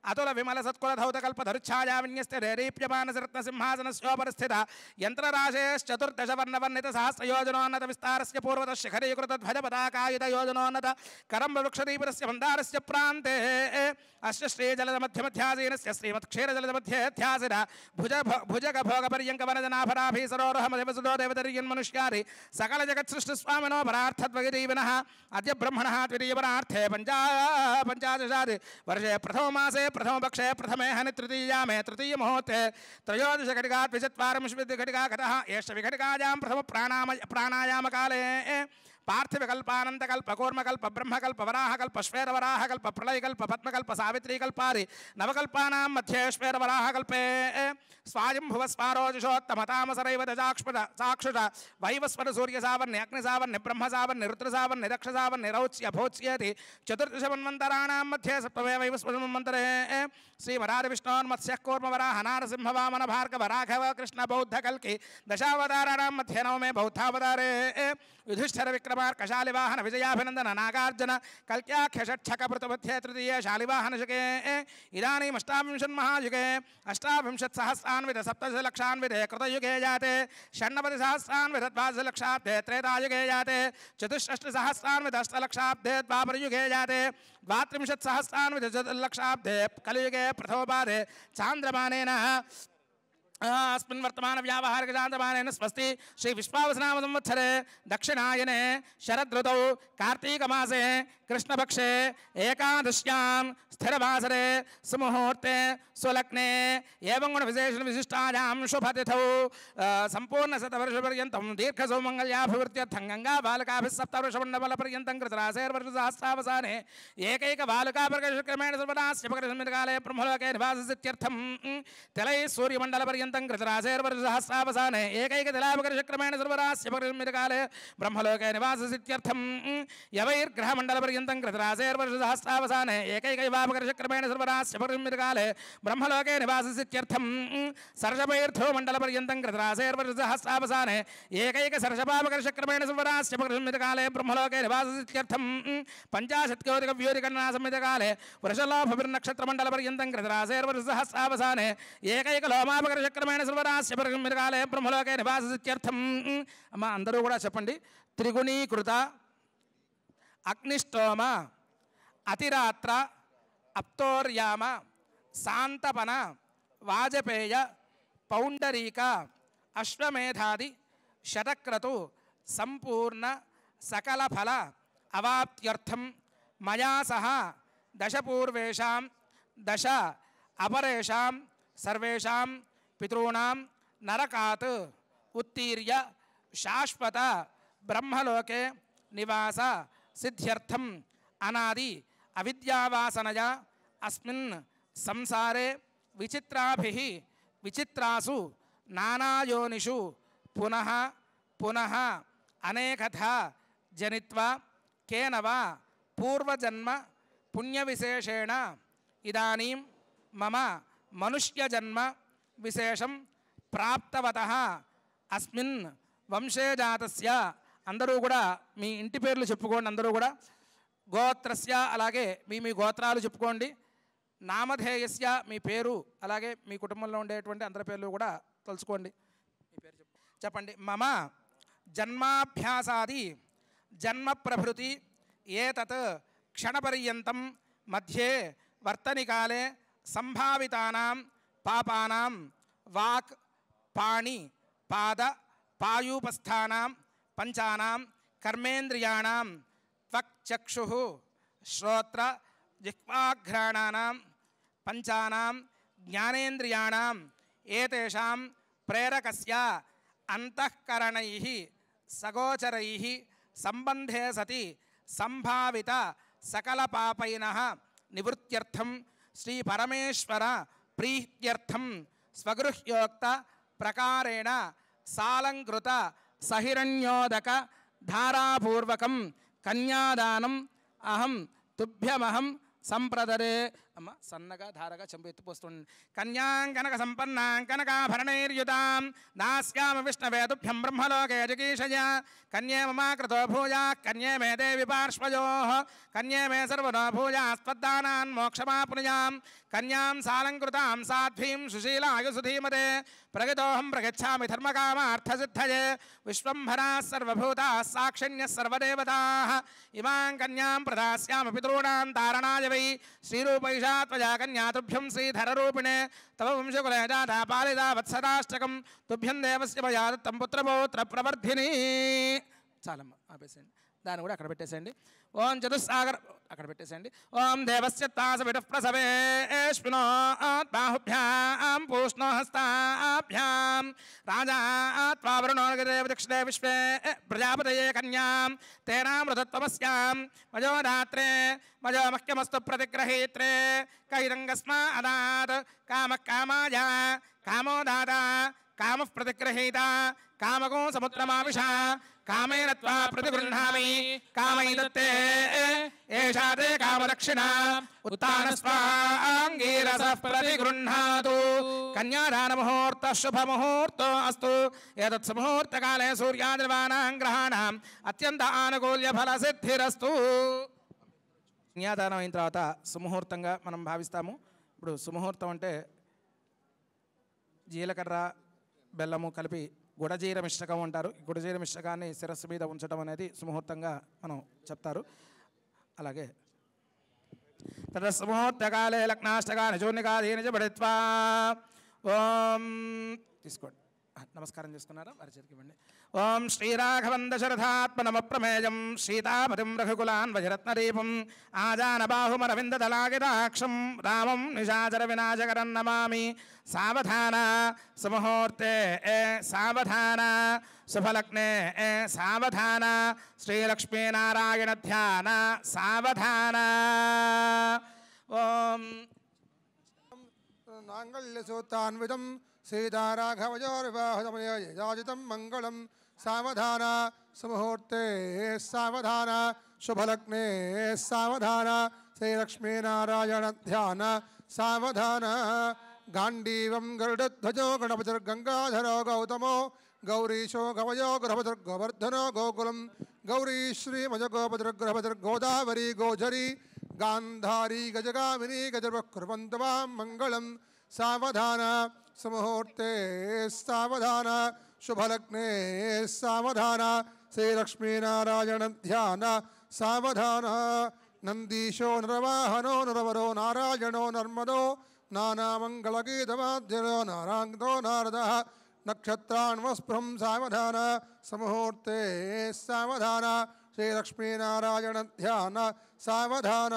S1: అతుల విమల సత్కుల ధౌత కల్ప ధరుఛాయా విన్యస్త రేరీప్యమానసరత్న సింహాసనస్యోపరిస్థిత యంత్రరాశేశ్చతుర్దశ వర్ణవర్ణిత సహస్రయోజనోన్నత విస్తారస్య పూర్వత శిఖరీకృత ధ్వజ పతాకాయుత యోజనోన్నత కరంబ వృక్షదీపరస్య మందారస్య ప్రాంతే అస్య శ్రీజలద మధ్యమధ్యాసీనస్య శ్రీమత్క్షీరజలదమధ్యేధ్యాసిన భుజగ భోగపర్యంక వనజనాభరాభీసరోరహమదేవసుదో దేవతర్యన్మనుష్యారి సకల జగత్సృష్టి స్వామినో పరార్థద్వగిరీవినః అద్య బ్రహ్మణః ద్వితీయపరార్థే పంచాదశాది వర్షే ప్రథమమాసే ప్రథమపక్షే ప్రథమే హని తృతీయామే తృతీయ ముహూర్తే త్రయోదశ ఘటికా ద్విచత్వారింశత్ ఘటికా గతః ఏష విఘటికాయాం ప్రథమ ప్రాణాయామకాలే పార్థివకల్పానందకల్ప కూర్మకల్ప బ్రహ్మకల్ప వరాహకల్ప శ్వేరవరాహకల్ప ప్రళయకల్ప పద్మకల్ప సావిత్రీకల్పారి నవకల్పానాం మధ్యే శ్వేరవరాహకల్పే స్వాయంభువ స్వారోజుషోత్తమతామసరైవత చాక్షుష వైవస్వర సూర్యసావర్ణ్య అగ్నిసావర్ణ్య బ్రహ్మసావర్ణ్య రుద్రసావర్ణ్య దక్షసావర్ణ్య రౌచ్య భోచ్యేతి చతుర్దశ మన్వంతరాణాం మధ్యే సప్తమే వైవస్వర మన్వంతరే శ్రీవరార విష్ణోన్మత్స్య కూర్మవరాహ నారసింహ వామన భార్గవ రాఘవ కృష్ణ బౌద్ధ కల్కి దశావతారాణాం మధ్యే నవమే బౌద్ధావతారే యుధిష్ఠిర విక్రమ विक्रमार्क शालिवाहन विजयाभिनंदन नागार्जुन कल्क्याख्य षट्छक पृथुमध्ये तृतीय शालिवाहन शुके इदानीम् अष्टाविंशन्महायुगे अष्टाविंशत्सहस्रान्वित सप्तदशलक्षान्विते कृतयुगे जाते षण्णवतिसहस्रान्वित द्वादशलक्षाब्दे त्रेतायुगे जाते चतुष्षष्टिसहस्रान्वित अष्टलक्षाब्दे द्वापरयुगे जाते द्वात्रिंशत्सहस्रान्वित चतुर्लक्षाब्दे कलियुगे प्रथमपादे चान्द्रमानेन अस्मिन् वर्तमान व्यावहारिक चान्द्रमानेन स्वस्ति श्री विश्वावसुनाम संवत्सरे दक्षिणायने शरदृतौ कार्तीक मासे कृष्णपक्षे एकादश्यां स्थिरवासरे सुमुहूर्ते सुलग्ने एवं गुण विशेषण विशिष्टायां शुभतिथौ संपूर्ण शतवर्षपर्यन्तं दीर्घसौमङ्गल्याभिवृद्ध्यर्थं गंगा बालकाभिः सप्तवर्षमण्डलपर्यन्तं कृतरासेर्वर्षसहस्रावसाने एकैक बालकाप्रकर्षक्रमेण सर्वदास्यपकर्षमिकाले ब्रह्मलोके निवाससित्यर्थं तिलैः सूर्यमण्डलपर्यन्तं कृतरासेर्वर्षसहस्रावसाने एकैक तिलापकर्षक्रमेण सर्वदास्यपकर्षमिकाले ब्रह्मलोके निवाससित्यर्थं यवैर्ग्रहमण्डलपर्यन्तं कृतरासेर्वर्षसहस्रावसाने एकैकैवापकर्षक्रमेण सर्वदास्यपकर्षमिकाले ब्रह्मलोके निवाससित्यर्थं सर्षपैर्धो मण्डलपर्यन्तं कृतरासेर्वर्षसहस्रावसाने एकैक सर्षपापकर्षक्रमेण सर्वदास्यपकर्षमिकाले ब्रह्मलोके निवाससित्यर्थं पञ्चाशत्कोटिकव्योतिगणनासंहितकाले वृषलोभभिर्नक्षत्रमण्डलपर्यन्तं कृतरासेर्वर्षसहस्रावसाने एकैक लोमापकर्षक्रमेण सर्वदास्यपकर्षमिकाले ब्रह्मलोके निवाससित्यर्थं అమ్మ అందరూ కూడా చెప్పండి త్రిగుణీకృత అగ్నిష్టోమ అతిరాత్ర అప్తోర్యామ శాంతపన వాజపేయ పౌండరీక అశ్వమేధాది శతక్రతు సంపూర్ణ సకల ఫల అవాప్త్యర్థం మయా సహ దశపూర్వేషాం దశ అపరేషాం సర్వేషాం పితॄణాం నరకాత్ ఉత్తీర్య శాశ్వత బ్రహ్మలోకే నివాస సిద్ధ్యర్థం అనాది అవిద్యావాసనయ అస్మిన్ సంసారే విచిత్రాభిః విచిత్రాసు నానాయోనిషు పునః పునః అనేకథా జనిత్వా కేన వా పూర్వజన్మ పుణ్యవిశేషేణ ఇదానీం మమ మనుష్యజన్మ విశేషం ప్రాప్తవతః అస్మిన్ వంశే జాతస్య అందరూ కూడా మీ ఇంటి పేర్లు చెప్పుకోండి అందరూ కూడా గోత్రస్య అలాగే మీ గోత్రాలు చెప్పుకోండి నామధేయస్య మీ పేరు అలాగే మీ కుటుంబంలో ఉండేటువంటి అందరి పేర్లు కూడా తెలుసుకోండి మీ పేరు చెప్పండి మమ జన్మాభ్యాసాది జన్మ ప్రభృతి ఏతత్ క్షణపర్యంతం మధ్యే వర్తనికాలే సంభావితానాం పాపానాం వాక్ పాణి పాద పాయూపస్థానాం పంచానాం కర్మేంద్రియాణాం త్వక్ చక్షుః శ్రోత్ర జిహ్వాఘ్రాణానాం పంచానాం జ్ఞానేంద్రియాణాం ఏతేషాం ప్రేరకస్య అంతఃకరణైః సగోచరైః సంబంధే సతి సంభావిత సకల పాపైనః నివృత్త్యర్థం శ్రీ పరమేశ్వర ప్రీత్యర్థం స్వగృహ్యోక్త ప్రకారేణ సాలంకృత సహిరణ్యోదక ధారాపూర్వకం కన్యాదానం అహం తుభ్యమహం సంప్రదరే అమ్మ సన్నగా ధారగా చెంపు ఎత్తిపోస్తుంది కన్యాంకనక సంపన్నాంకనకాభరణైర్యుతాం దాస్యామి విష్ణవే తుభ్యం బ్రహ్మలోకే జగీషయ కన్యే మమాకృతో భూయా కన్యే మే దేవి పార్శ్వయోః కన్యే మే సర్వదో భూయాస్త్వద్దానాన్ మోక్షమాప్నుయాం కన్యాం సాలంకృతాం సాధ్వీం సుశీలాయుసుధీమతే ప్రగతోహం ప్రగచ్ఛామి ధర్మకామార్థసిద్ధయే విశ్వంభరాः సర్వభూతాः సాక్షిణ్యः సర్వదేవతాः ఇమాం కన్యాం ప్రదాస్యామి పితॄణాం తారణాయ వై శ్రీరూపైషా త్వయా కన్యా తుభ్యం శ్రీధరరూపిణే తవ వంశకులే జాతా పాలితా వత్సదాష్టకం తుభ్యం దేవస్య మయా దత్తం పుత్రపౌత్ర ప్రవర్ధిని చాలమ్మ ఆపేసేయండి దాన్ని కూడా అక్కడ పెట్టేసేయండి ఓం చతుస్సాగర అక్కడ పెట్టేసేయండి ఓం దేవస్య తాసవిటః ప్రసవేష్వినో బాహుభ్యాం పూష్ణో హస్తాభ్యాం రాజా త్వావరుణోర్గదేవ దక్షిణే విశ్వే ప్రజాపతయే కన్యాం తేనామృతత్వమస్యాం మజో రాత్రే మజో మహ్యమస్తు ప్రతిగ్రహీత్రే కైరంగస్మాదాత్ కామః కామాయ కామో దాత కామః ప్రతిగ్రహీత కామకో సముద్రమావిష కామేన త్వా ప్రతిగృహ్ణామి కామైదత్తే ఏషా తే కామదక్షిణ ఉత్తానస్వాంగీరసః ప్రతిగృహ్ణాతు కన్యాదాన ముహూర్త శుభముహూర్తో అస్తు ఏతత్ సుముహూర్తకాలే సూర్యాదిర్వాణాం గ్రహాణాం అత్యంత ఆనుకూల్య ఫల సిద్ధిరస్తు. కన్యాదానం అయిన తర్వాత సుముహూర్తంగా మనం భావిస్తాము. ఇప్పుడు సుముహూర్తం అంటే జీలకర్ర బెల్లము కలిపి గుడజీర మిశ్రకం అంటారు. ఈ గుడజీర మిశ్రకాన్ని శిరస్సు మీద ఉంచడం అనేది సుముహూర్తంగా మనం చెప్తారు. అలాగే తద సుముహూర్తకాలే లగ్నాష్టకాని శూన్యకాదీని చ పఠిత్వా ఓం తీసుకోండి, నమస్కారం చేసుకున్నారా వారి చేతికి ఇవ్వండి. ఓం శ్రీరాఘవం దశరథాత్మనమప్రమేయం సీతాపతిం రఘుకులాన్ వజ్రత్నదీపం ఆజానబాహుమరవిందదలాగితాక్షం రామం నిశాచర వినాశకరం నమామి. సావధాన సుముహూర్తే సావధాన శుభలగ్నే సావధాన శ్రీలక్ష్మీనారాయణ ధ్యాన సావధాన. ఓం
S2: నాంగళ్యసూత్రాన్వితం సీతారాఘవయోర్వాహనమయాజితం మంగళం. సావధాన సుముహూర్తే సావధాన శుభలగ్నే సావధాన శ్రీలక్ష్మీనారాయణ ధ్యాన సావధాన. గాంధీవం గరుడధ్వజో గణపతిర్గంగాధరో గౌతమో గౌరీశో గవయో గృహపతిర్గోవర్ధనో గోకులం గౌరీ శ్రీమజగోపతిర్గృహపతిర్గోదావరీ గోచరీ గాంధారీ గజగామినీ గజర్వకుర్వంతవాం మంగళం. సావధాన సుముహూర్తే సావధాన శుభలగ్నే సావధాన శ్రీలక్ష్మీనారాయణ ధ్యాన సావధాన. నందీశో నరవాహనో నరవరో నారాయణో నర్మదో నానామంగళగీతవాద్యలో నారాంగో నారదః నక్షత్రాన్వస్పృహం సావధాన సుముహూర్తే సావధాన శ్రీలక్ష్మీనారాయణ ధ్యాన సావధాన.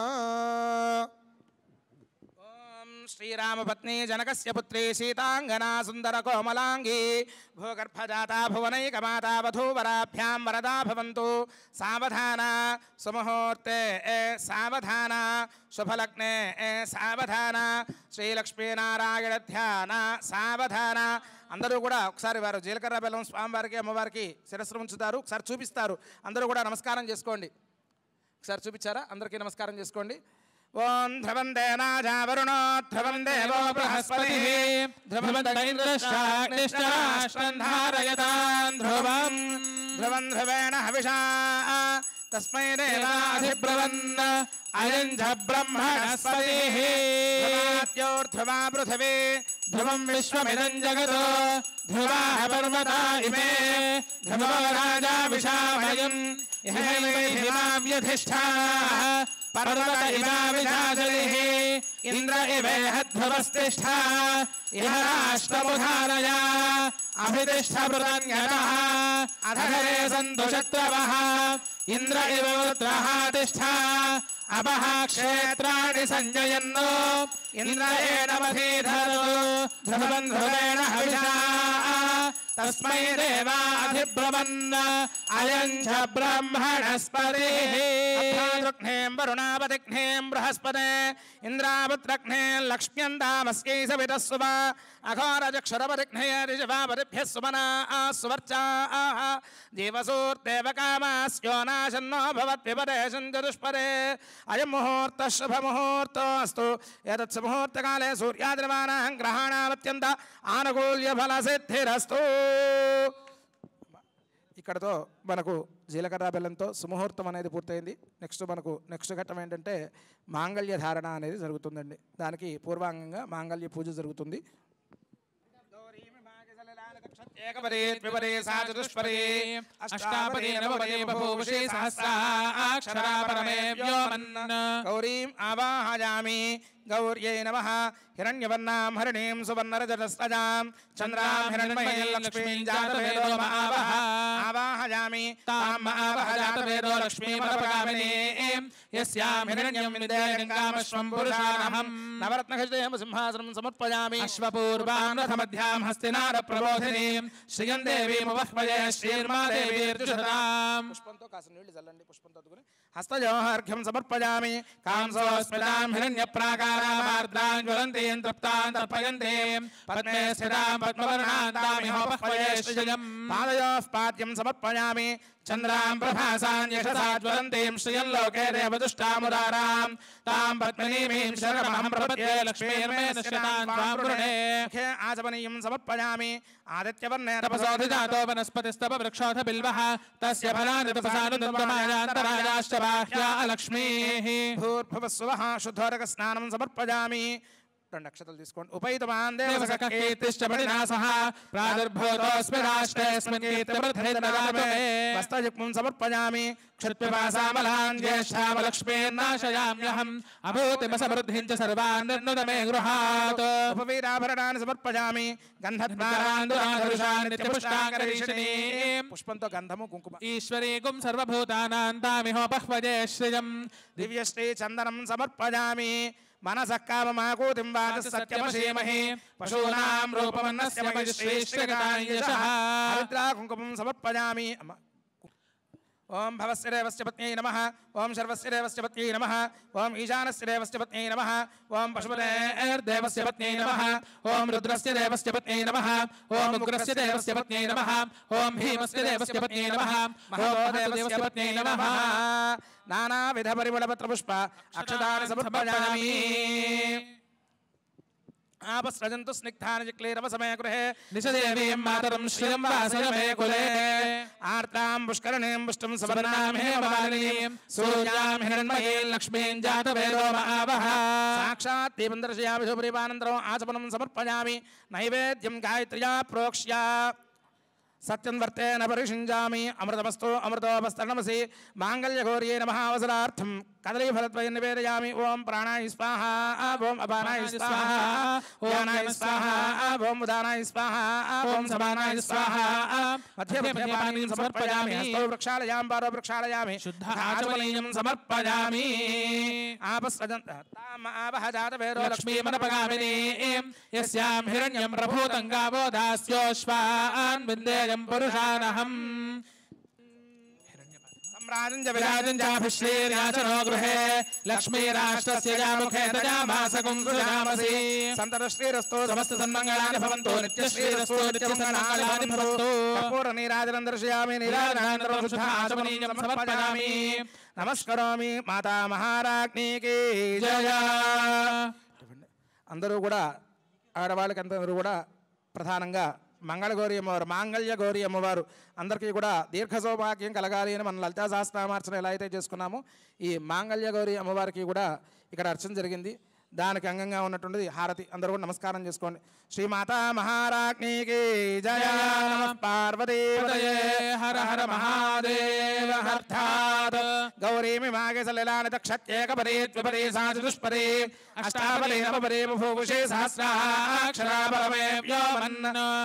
S1: శ్రీరామపత్ని జనకస్య పుత్రీ సీతాంగనా సుందర కోమలాంగీ భూగర్భజాతా భువనైకమాతా వధూవరాభ్యాం వరదా భవంతు. సావధాన సుముహూర్తే సావధాన శుభలగ్నే సావధాన శ్రీలక్ష్మీనారాయణ ధ్యాన సావధాన. అందరూ కూడా ఒకసారి వారు జీలకర్ర బెల్లం స్వామివారికి అమ్మవారికి శిరస్సును ఉంచుతారు. ఒకసారి చూపిస్తారు. అందరూ కూడా నమస్కారం చేసుకోండి. ఒకసారి చూపించారా? అందరికీ నమస్కారం చేసుకోండి. ఓం ధ్రువందే నాజా వరుణో ధ్రువం దేవో బృహస్పతిః ధ్రువందైంద్రశ్చాగ్నిశ్చరాష్ట్రం ధారయతాం ధ్రువం ధ్రువం ధ్రువేణ హవిషా తస్మై దేవాధిబ్రవన్ అయం చ బ్రహ్మణస్పతిః ధ్రువాద్యోర్ధ్రువా పృథివీ ధ్రువం విశ్వమిదం జగతో ధ్రువాః పర్వతా ఇమే ధ్రువో రాజా విశామయం ఇహైవైహిమావ్యధిష్ఠాః పర్వత ఇమావిధాజలిః ఇంద్ర ఇవేహ ధ్రువస్తిష్ఠా ఇహ రాష్ట్రముధారయ అభితిష్ఠ మృతన్యతః అధరే సంతు శత్రవః ఇంద్ర ఇవ వృత్రః తిష్ఠా అపః క్షేత్రాణి సంజయన్నో ఇంద్రయేణమధీధరో ధ్రువం ధ్రువేణ హవిషా తస్మై దేవాధిబ్రవన్ అయం చ బ్రహ్మణస్పతిః. అభ్రాతృఘ్నేం వరుణాపతిఘ్నేం బృహస్పతే ఇంద్రాపుత్రఘ్నే లక్ష్మ్యందామస్యై సవితస్సువ అఘోరజక్షరపతిఘ్నే రిజవాపతిభ్యः సుమనా సువర్చాః జీవసూర్దేవకామాస్యో నాశన్నో భవద్విపదేశం చతుష్పదే. అయం ముహూర్తః శుభముహూర్తోऽస్తు. ఏతత్ సుముహూర్తకాలే సూర్యాదిర్వాణాం గ్రహాణామత్యంత ఆనుకూల్య ఫల సిద్ధిరస్తు. ఇక్కడతో మనకు జీలకర్ర బెల్లంతో సుముహూర్తం అనేది పూర్తయింది. నెక్స్ట్ ఘట్టం ఏంటంటే మాంగళ్య ధారణ అనేది జరుగుతుందండి. దానికి పూర్వాంగంగా మాంగళ్య పూజ జరుగుతుంది. గౌరీం ఆవాహయామి. గౌర్యై నమః. హిరణ్యవర్ణాం హరిణీం సువర్ణరజతస్రజాం చంద్రాం హిరణ్మయీం లక్ష్మీం జాతవేదో ఆవాహయామి. తాం ఆవహ జాతవేదో లక్ష్మీమపగామినీం యస్యాం హిరణ్యం విదేయం కామశ్వం పురుషానహం నవరత్నఖచితం సింహాసనం సమర్పయామి. అశ్వపూర్వాం రథమధ్యాం హస్తినార ప్రబోధినీం శ్రియం దేవీముపహ్వయే శ్రీర్మాదేవీర్జుషతాం. పుష్పంతో కాస్త నీళ్లు చల్లండి. పుష్పంతో అద్దుకుని హస్తజోహర్ఘ్యం సమర్పయామి. కాంసోస్మితాం హిరణ్యప్రాకారామార్ద్రాం జ్వలంతీం తృప్తాం తర్పయంతీం పద్మే స్థితాం పద్మవర్ణాం తామిహోపహ్వయే శ్రియం. పాదయోః పాద్యం సమర్పయామి. चन्द्रां प्रभासां यशसा ज्वलन्तीं श्रियं लोके देवदुष्टामुदारां तां पद्मिनीमीं शरणमहं प्रपद्ये लक्ष्मीर्मे नश्यतां त्वां वृणे मुखे आचमनीयं समर्पयामि आदित्यवर्णे तपसोऽधिजातो वनस्पतिस्तव वृक्षोऽथ बिल्वः तस्य फलानि तपसानुदन्तमायान्तरायाश्च बाह्या लक्ष्मीः भूर्भुवस्सुवः शुद्धोदकस्नानं समर्पयामि రెండు అక్షతలు తీసుకోండి ఉపైతమాన్ దేవసకీర్తిశ్చ పడినాసః ప్రాదుర్భూతోస్మి రాష్ట్రేస్మిన్ కీర్తివర్ధేతనరామే వస్త్రయుగ్మం సమర్పయామి క్షత్పిపాసామలాన్ జ్యేష్ఠావలక్ష్మీర్నాశయామ్యహం అభూతిమసమృద్ధిం చ సర్వాన్ నిర్నుదమే గృహాత్ ఉపవీరాభరణాన్ని సమర్పయామి గంధద్వారాందురాధరుషాన్ నిత్యపుష్టాంగరీషిణీం పుష్పంతో గంధము కుంకుమ ఈశ్వరీగుం సర్వభూతానాం తామిహోపహ్వజే శ్రియం దివ్యశ్రీ చందనం సమర్పయామి मनसः काममाकूतिं वाचः सत्यमशीमहि पशूनां रूपमन्नस्य मयिश्रीश्रीगतायशः हरिद्रा कुङ्कुमं समर्पयामि ओम भवस्य देवस्य पत्न्यै नमः ओम शर्वस्य देवस्य पत्न्यै नमः ओम ईशानस्य देवस्य पत्न्यै नमः ओम पशुपतेर्देवस्य पत्न्यै नमः ओम रुद्रस्य देवस्य पत्न्यै नमः ओम उग्रस्य देवस्य पत्न्यै नमः ओम भीमस्य देवस्य पत्न्यै नमः महादेवस्य पत्न्यै नमः नानाविध परिमलपत्रपुष्प अक्षतानि समर्पयामि आपस्रजन्तु स्निग्धानि चिक्लीरवसमे गृहे निशदेवीं मातरं श्रियं वासय मे कुले आर्तां पुष्करणीं पुष्टं सुवर्णां हेममालिनीं सूर्यां हिरण्मयीं लक्ष्मीं जातवेदो महावः साक्षात् दीपं दर्शयामि शुभरीवानन्तरम् आचमनं समर्पयामि नैवेद्यं गायत्र्या प्रोक्ष्य सत्यं वर्तेन परिषिञ्जामि अमृतमस्तु अमृतोपस्तरणमसि माङ्गल्यगौर्यै नमः अवसरार्थं कदलीफलद्वयं निवेदयामि ओम प्राणाय स्वाहा ओम अपानाय स्वाहा ओम ज्ञानाय स्वाहा ओम उदानाय स्वाहा ओम समानाय स्वाहा मध्यमध्यपानीं समर्पयामि हस्तौ वृक्षालयां पादौ वृक्षालयामि शुद्धाचमनीयं समर्पयामि आपस्रजन्ताम् आवह जातवेदो लक्ष्मीमनपगामिनीं यस्यां हिरण्यं प्रभूतं गावो दास्योश्वान् विन्देयं पुरुषानहम् राजञ्जविराजञ्जाभिश्रीर्याचनो गृहे लक्ष्मीराष्ट्रस्य जामुखे तजामासकुंसुजामसि सन्ततश्रीरस्तु समस्तसन्मङ्गलानि भवन्तु नित्यश्रीरस्तु नित्यमङ्गलानि भवन्तु कर्पूरनीराजनं दर्शयामि नीराजनानन्तरं शुद्धाचमनीयं समर्पयामि नमस्करोमि माता महाराज्ञीकी जय అందరూ కూడా ఆడవాళ్ళకందరూ కూడా ప్రధానంగా మంగళగౌరి అమ్మవారు మాంగళ్య గౌరి అమ్మవారు అందరికీ కూడా దీర్ఘ సౌభాగ్యం కలగాలి అని మనం లలితా సహస్రనామార్చన ఎలా అయితే చేసుకున్నామో ఈ మాంగళ్య గౌరి అమ్మవారికి కూడా ఇక్కడ అర్చన జరిగింది. దానికి అంగంగా ఉన్నటువంటిది హారతి. అందరూ కూడా నమస్కారం చేసుకోండి. శ్రీమాతా మహారాజ్ఞీకి జయ. నమః పార్వతీపతయే హర హర మహాదేవ హర్థాత్ గౌరీమి మాగే సలిలాని తక్షత్యేకపదే ద్విపదే సాచతుష్పదే అష్టాపదే నవపదే బభూషే సహస్రాక్షరాపరమే వ్యోమన్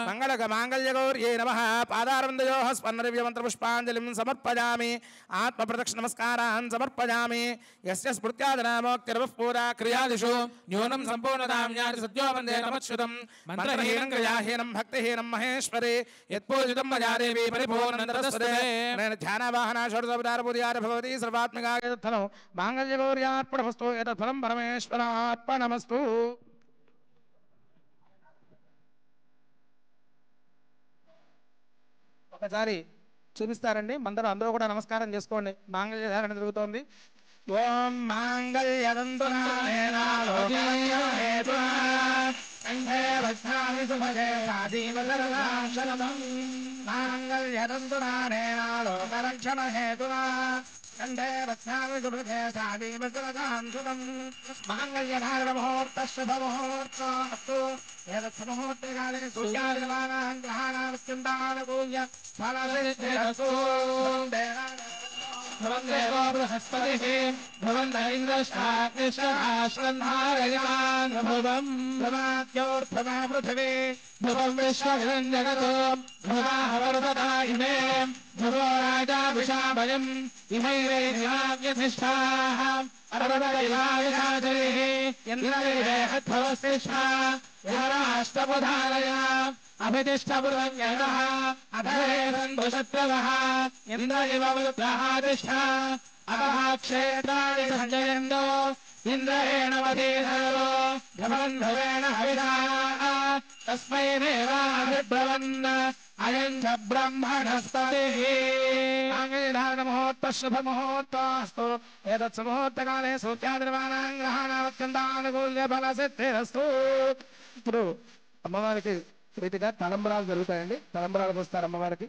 S1: మంగళగ మాంగళ్య గౌర్యే నమః. పాదారవిందయోః స్పన్నదివ్య మంత్ర పుష్పాంజలిం సమర్పయామి. ఆత్మ ప్రదక్షిణ నమస్కారాన్ సమర్పయామి. యస్య స్మృత్యాదనామోక్తిర్వః పూరా క్రియాదిషు న్యూనం సంపూర్ణతాం జ్ఞాతి సత్యో వందే నమచ్యుతం. మంత్రహీనం క్రియాహీనం భక్తిహీనం మహేశ్వరే యత్పూజితం మయా దేవీ పరిపూర్ణందరస్వదే. ధ్యానవాహన షోడశోపచారపూజయార భవతి సర్వాత్మకాయ తత్ఫలం మాంగళ్యగౌర్యార్పణమస్తు. ఏతత్ఫలం పరమేశ్వరార్పణమస్తు. ఒకసారి చూపిస్తారండి. అందరూ కూడా నమస్కారం చేసుకోండి. మాంగళ్య ధారణ జరుగుతోంది. ఓం మాంగళ్యతంతునానేనాలోకరక్షణ హేతునా కంఠే వత్సామి సుభృతే సాదీవసురదాంశుతం. మాంగళ్యధారణ ముహూర్త శుభ ముహూర్తస్తు. ఏతత్ముహూర్తే కాలే సూర్యాదివానాం గ్రహాణాత్యంతానుకూల్య ఫలసిద్ధిరస్తు. भवन्देवो बृहस्पतिः भवन्त इन्द्रश्चाग्निश्चाश्रन्धारयान् भुवम् भवाद्योर्भवा पृथिवी भुवं विश्वमिदं जगतो भुवाः वर्धता इमे भुवो राजाभिषाभयम् इमैरेव्यधिष्ठाः अरवदैवायशाचरिः इन्द्रैरेहद्भवस्तिष्ठा विहराष्टबुधारया अभितिष्ठपुरञ्जनः अधरेन्दुशत्रवः इन्द्र इव वृद्धः तिष्ठा अपः क्षेत्राणि सञ्जयन्तो इन्द्रेण वधीधरो भवन् भवेन हविषा तस्मै देवाभिब्रवन् अयं च ब्रह्मणस्ततिः आङ्गीरमुहूर्तः शुभमुहूर्तोऽस्तु एतत् सुमुहूर्तकाले सूत्यादिर्वाणां ग्रहाणात्यन्तानुकूल्य फलसिद्धिरस्तु ఇప్పుడు అమ్మవారికి ప్రీతిగా తలంబరాలు జరుగుతాయండి తలంబరాలు పోస్తారు అమ్మవారికి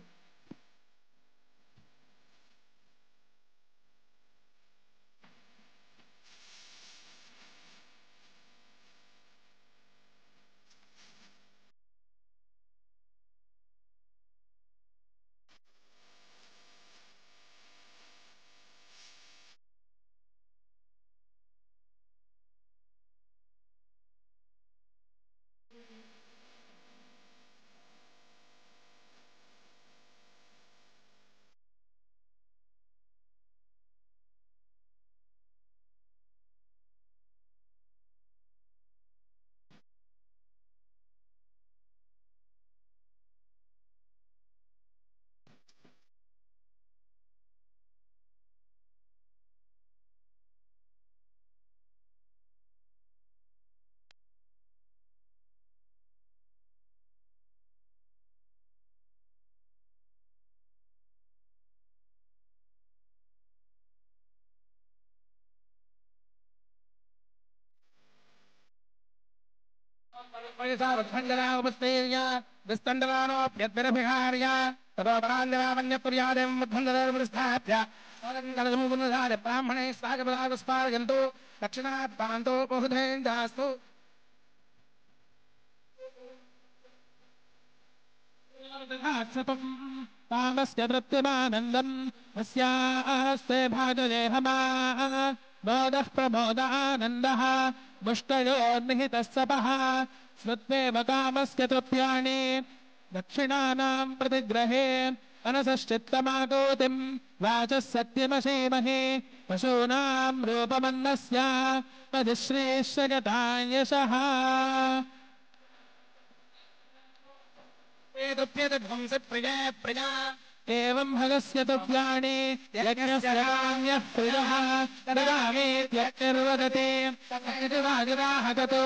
S1: ब्राह्मणे स्वागतु दक्षिणात् पान्तो बहुधेन्द्रास्तु तामस्य तृप्तिमानन्दम् अस्यास्ते भागदेहमा मोदः प्रमोदानन्दः मुष्टयोर्निहितः सपः श्रुत्वेव कामस्य तृप्याणि दक्षिणानां प्रतिग्रहे मनसश्चित्तमागोतिम् वाचः सत्यमशीमहि पशूनां रूपमन्नस्य पदिश्रीश्रयतां यशः एवं भगस्य तुभ्यानि यज्ञस्यान्यः प्रियः तदामीत्यर्वदति ततो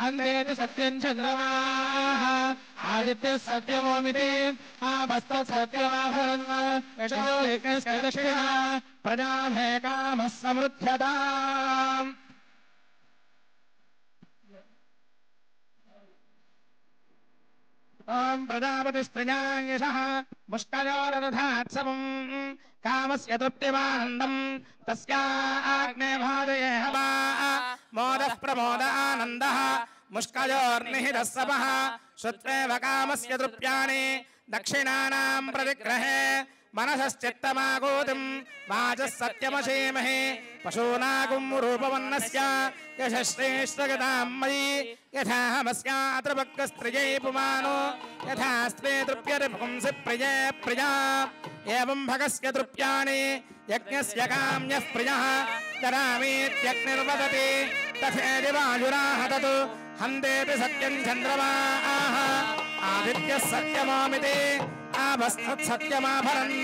S1: अन्तेति सत्यं चन्द्रमाः आदित्यः सत्यमोमिति आपस्तत्सत्यमाभरन् दक्षिणा प्रजाभे कामः समृद्ध्यताम् ओम प्रजापतिस्त्रियायशः मुष्कयोरदधात्सवम् कामस्य तृप्तिमानन्दम् तस्याग्ने भाजये हवा मोदः प्रमोद आनन्दः मुष्कयोर्निहितः सपः श्रुत्वेव कामस्य तृप्याणि दक्षिणानां प्रतिग्रहे मनसश्चित्तमागोतिम् वाचः सत्यमशीमहि पशूनागुं रूपवन्नस्य यशश्रेष्ठगतां मयि यथाहमस्यात्र भक्तस्त्रियै पुमानो यथा स्त्रे तृप्यते पुंसि प्रिये प्रिया एवं भगस्य तृप्याणि यज्ञस्य काम्यः प्रियः ददामीत्यग्निर्वदति तथेति वायुराः तत् हन्तेति सत्यं चन्द्रमाः आदित्यः सत्यमामिति आपस्तत्सत्यमाभरन्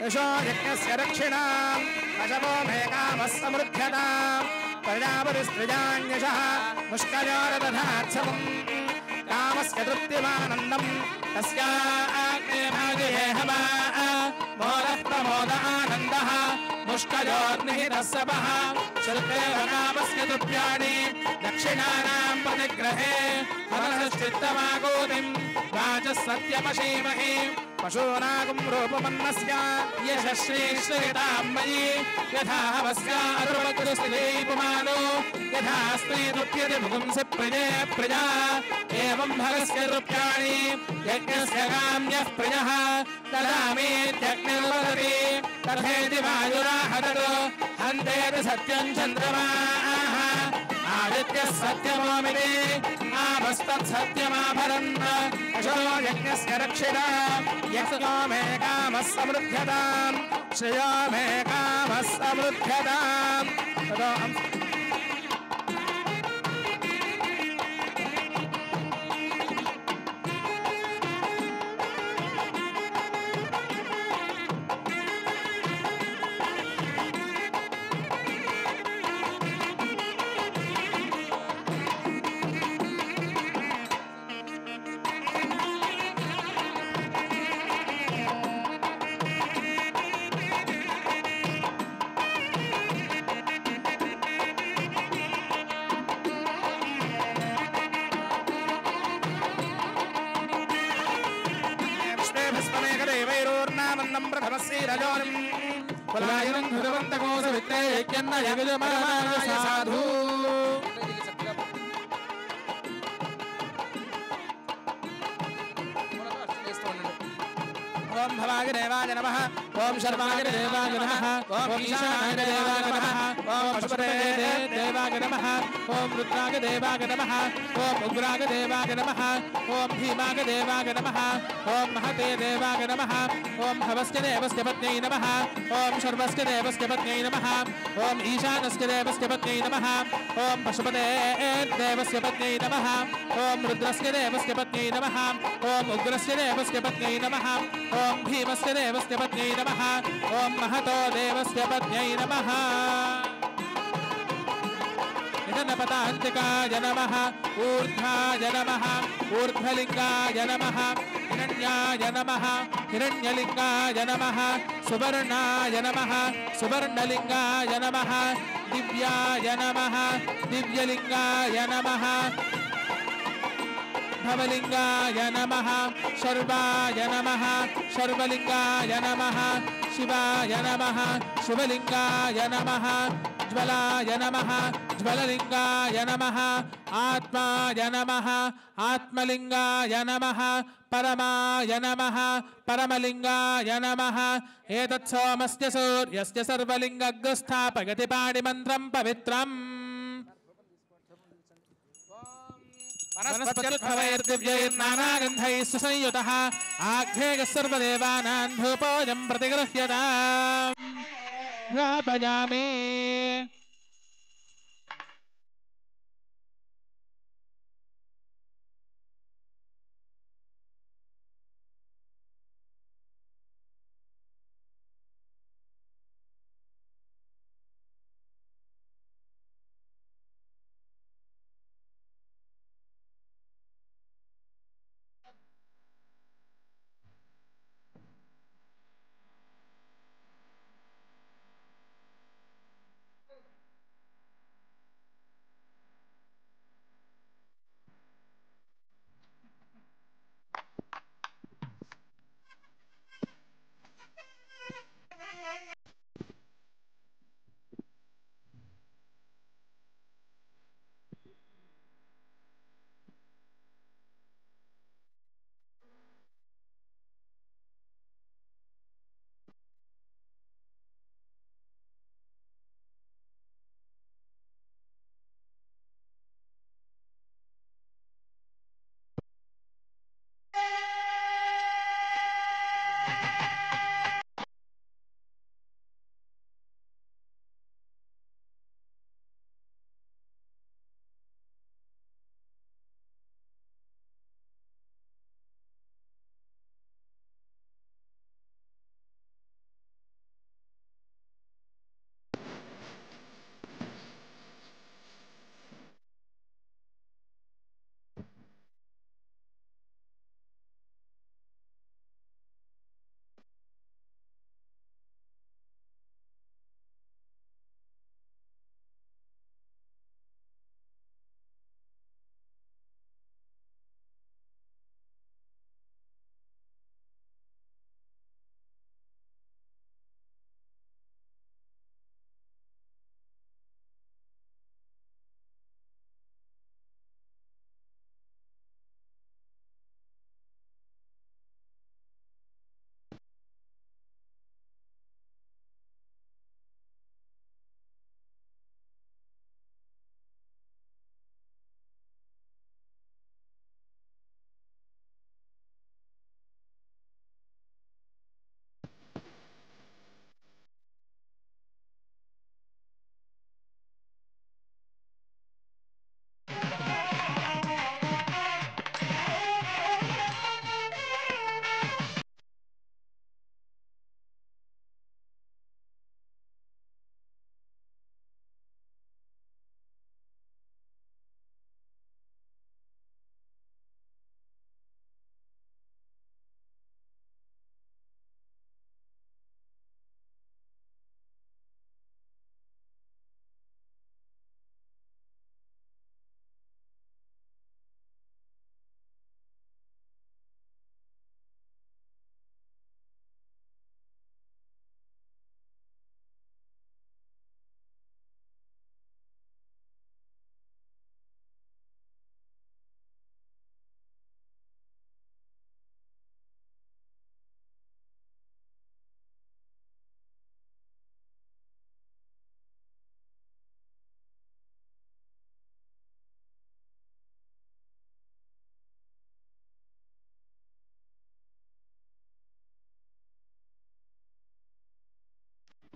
S1: यशो यज्ञस्य दक्षिणाम् पशवो मे कामः समृद्ध्यताम् प्रजापतिस्त्रियान्यशः मुष्कयोरदधात्सवम् कामस्य तृप्तिमानन्दम् तस्याग्ने भाजये हवा मोदः प्रमोद आनन्दः मुष्कयोर्निहितः सपः श्रुत्वेव कामस्य तृप्याणि दक्षिणानां प्रतिग्रहे मनसश्चित्तमागोतिम् वाचः सत्यमशीमहि पशूनागुं रूपमन्नस्य यशश्रीश्रयतां मयि यथा हवस्यारुपकृस्त्रियै पुमानो यथा स्त्री तृप्यते पुंसि प्रिये प्रिया एवं भगस्य तृप्याणि यज्ञस्य काम्यः प्रियः ददामीत्यग्निर्वदति तथेति वायुराः तत् हन्तेति सत्यं चन्द्रमाः आदित्यः सत्यमोमिति आपस्तत्सत्यमाभरन् यशो यज्ञस्य दक्षिणा यज्ञो मे कामः समृद्ध्यताम् श्रियो मे कामः समृद्ध्यताम् సువర్ణం ప్రథమశ్రీరజోనిం కులాయనం హృదవంతకోసవిత్రే యజ్ఞన్న యగజమానాయ సాధు ఓం భవాయ దేవాయ నమః ఓం శర్వాయ దేవాయ నమః ఓం ఈశానాయ దేవాయ నమః ఓం పశుపతే దేవాయ నమః ఓం రుద్రాయ దేవాయ నమః ఓం ఉగ్రాయ దేవాయ నమః ఓం భీమాయ దేవాయ నమః ఓం మహతే దేవాయ నమః ఓం హవస్య దేవస్య పత్న్యై నమః ఓం శర్వస్య దేవస్య పత్న్యై నమః ఓం ఈశానస్య దేవస్య పత్న్యై నమః ఓం పశుపతే దేవస్య పత్న్యై నమః ఓం రుద్రస్య దేవస్య పత్న్యై నమః ఓం ఉగ్రస్య దేవస్య పత్న్యై నమః ఓం భీమస్య దేవస్య పత్న్యై నమః ఓం మహతో దేవస్య పత్న్యై నమః నిధనపతాంతికాయ నమః ఊర్ధ్వాయ నమః ఊర్ధ్వలింగాయ నమః హిరణ్యాయ నమః హిరణ్యలింగాయ నమః సువర్ణాయ నమః సువర్ణలింగాయ నమః దివ్యాయ నమః దివ్యలింగాయ నమః భవలింగాయ నమః శర్వాయ నమః శర్వలింగాయ నమః శివాయ నమః శివలింగాయ నమః జ్వలాయ నమః జ్వలలింగాయ నమః ఆత్మాయ నమః ఆత్మలింగాయ నమః పరమాయ నమః పరమలింగాయ నమః ఏతత్ సోమస్య సూర్యస్య సర్వలింగగ్రస్థాపయతి పాణిమంత్రం పవిత్రం वनस्पतिर्दिव्यैर्नानागन्धैः सुसंयुतः आघ्रेयः सर्वदेवानां धूपोऽयं प्रतिगृह्यताम् स्थापयामि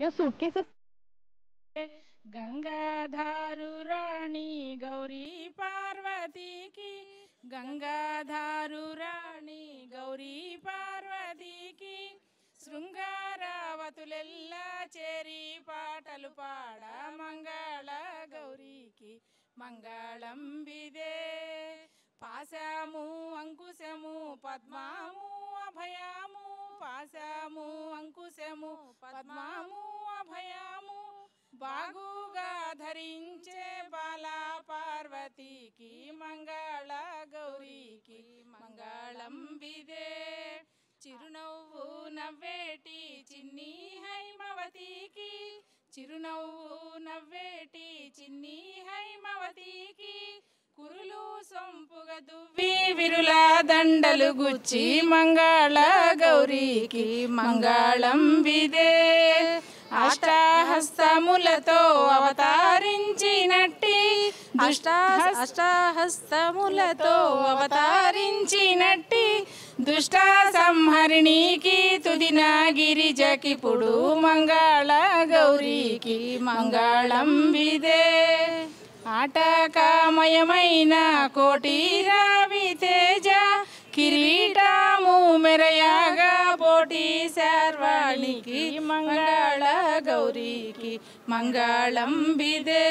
S3: Your suitcases. गंगाधारु रानी गौरी पार्वती की गंगाधारु रानी गौरी पार्वती की శృంగారావతులెల్లా చేరి పాటలు పాడ మంగళ గౌరీకి మంగళం విదే పాశాము అంకుశము పద్మాము అభయాము పాశాము అంకుశము పద్మాము అభయాము బాగుగా ధరించే బాలా పార్వతీకి మంగళ గౌరీకి మంగళం విదే చిరునవ్వు నవ్వేటి చిన్ని హైమవతికి చిరునవ్వు నవ్వేటి చిన్ని హైమవతికి కురులు సొంపుగా దువ్వి విరుల దండలు గుచ్చి మంగళ గౌరీకి మంగళం విదే అష్టహస్తములతో అవతరించినట్టి అష్టహస్తములతో అవతరించినట్టి దుష్ట సంహరిణికి తుదిన గిరిజకిపుడు మంగళ గౌరీకి మంగళం విదే ఆటకమయమైన కోటి రవి తేజ కిరీటము మెరయాగా పోటీ శర్వాణికి మంగళ గౌరీకి మంగళం విదే